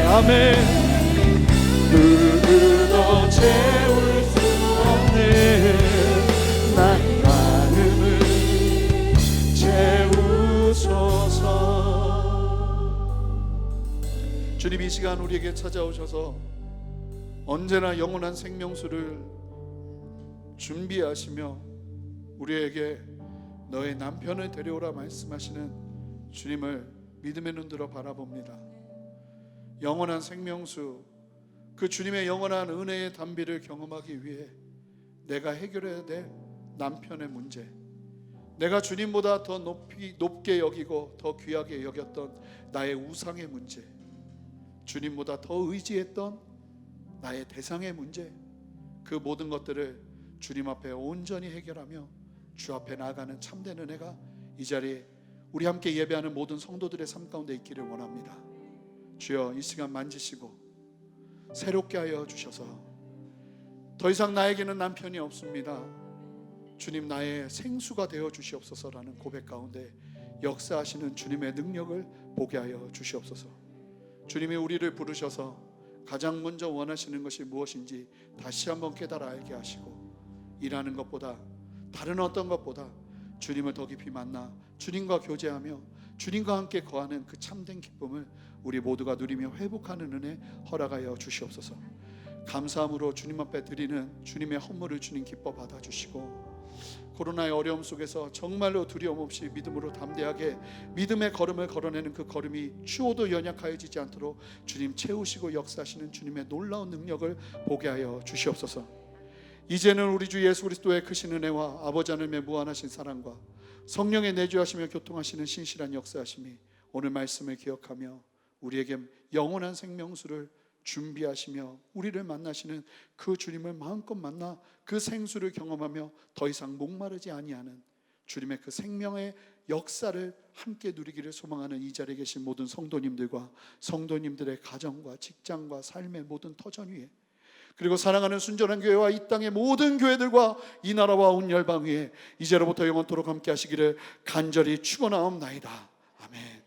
아멘 누구도 채울 수 없는 나의 마음을 채우소서. 주님 이 시간 우리에게 찾아오셔서 언제나 영원한 생명수를 준비하시며 우리에게 너의 남편을 데려오라 말씀하시는 주님을 믿음의 눈으로 바라봅니다. 영원한 생명수, 그 주님의 영원한 은혜의 단비를 경험하기 위해 내가 해결해야 될 남편의 문제, 내가 주님보다 더 높게 여기고 더 귀하게 여겼던 나의 우상의 문제, 주님보다 더 의지했던 나의 대상의 문제, 그 모든 것들을 주님 앞에 온전히 해결하며 주 앞에 나아가는 참된 은혜가 이 자리에 우리 함께 예배하는 모든 성도들의 삶 가운데 있기를 원합니다. 주여 이 시간 만지시고 새롭게 하여 주셔서 더 이상 나에게는 남편이 없습니다. 주님 나의 생수가 되어 주시옵소서라는 고백 가운데 역사하시는 주님의 능력을 보게 하여 주시옵소서. 주님이 우리를 부르셔서 가장 먼저 원하시는 것이 무엇인지 다시 한번 깨달아 알게 하시고 일하는 것보다 다른 어떤 것보다 주님을 더 깊이 만나 주님과 교제하며 주님과 함께 거하는 그 참된 기쁨을 우리 모두가 누리며 회복하는 은혜 허락하여 주시옵소서. 감사함으로 주님 앞에 드리는 주님의 헌물을 주님 기뻐 받아주시고 코로나의 어려움 속에서 정말로 두려움 없이 믿음으로 담대하게 믿음의 걸음을 걸어내는 그 걸음이 추호도 연약하여지지 않도록 주님 채우시고 역사하시는 주님의 놀라운 능력을 보게 하여 주시옵소서. 이제는 우리 주 예수 그리스도의 크신 은혜와 아버지 하나님의 무한하신 사랑과 성령의 내주하시며 교통하시는 신실한 역사하심이 오늘 말씀을 기억하며 우리에게 영원한 생명수를 준비하시며 우리를 만나시는 그 주님을 마음껏 만나 그 생수를 경험하며 더 이상 목마르지 아니하는 주님의 그 생명의 역사를 함께 누리기를 소망하는 이 자리에 계신 모든 성도님들과 성도님들의 가정과 직장과 삶의 모든 터전 위에 그리고 사랑하는 순전한 교회와 이 땅의 모든 교회들과 이 나라와 온 열방 위에 이제로부터 영원토록 함께 하시기를 간절히 축원하옵나이다. 아멘.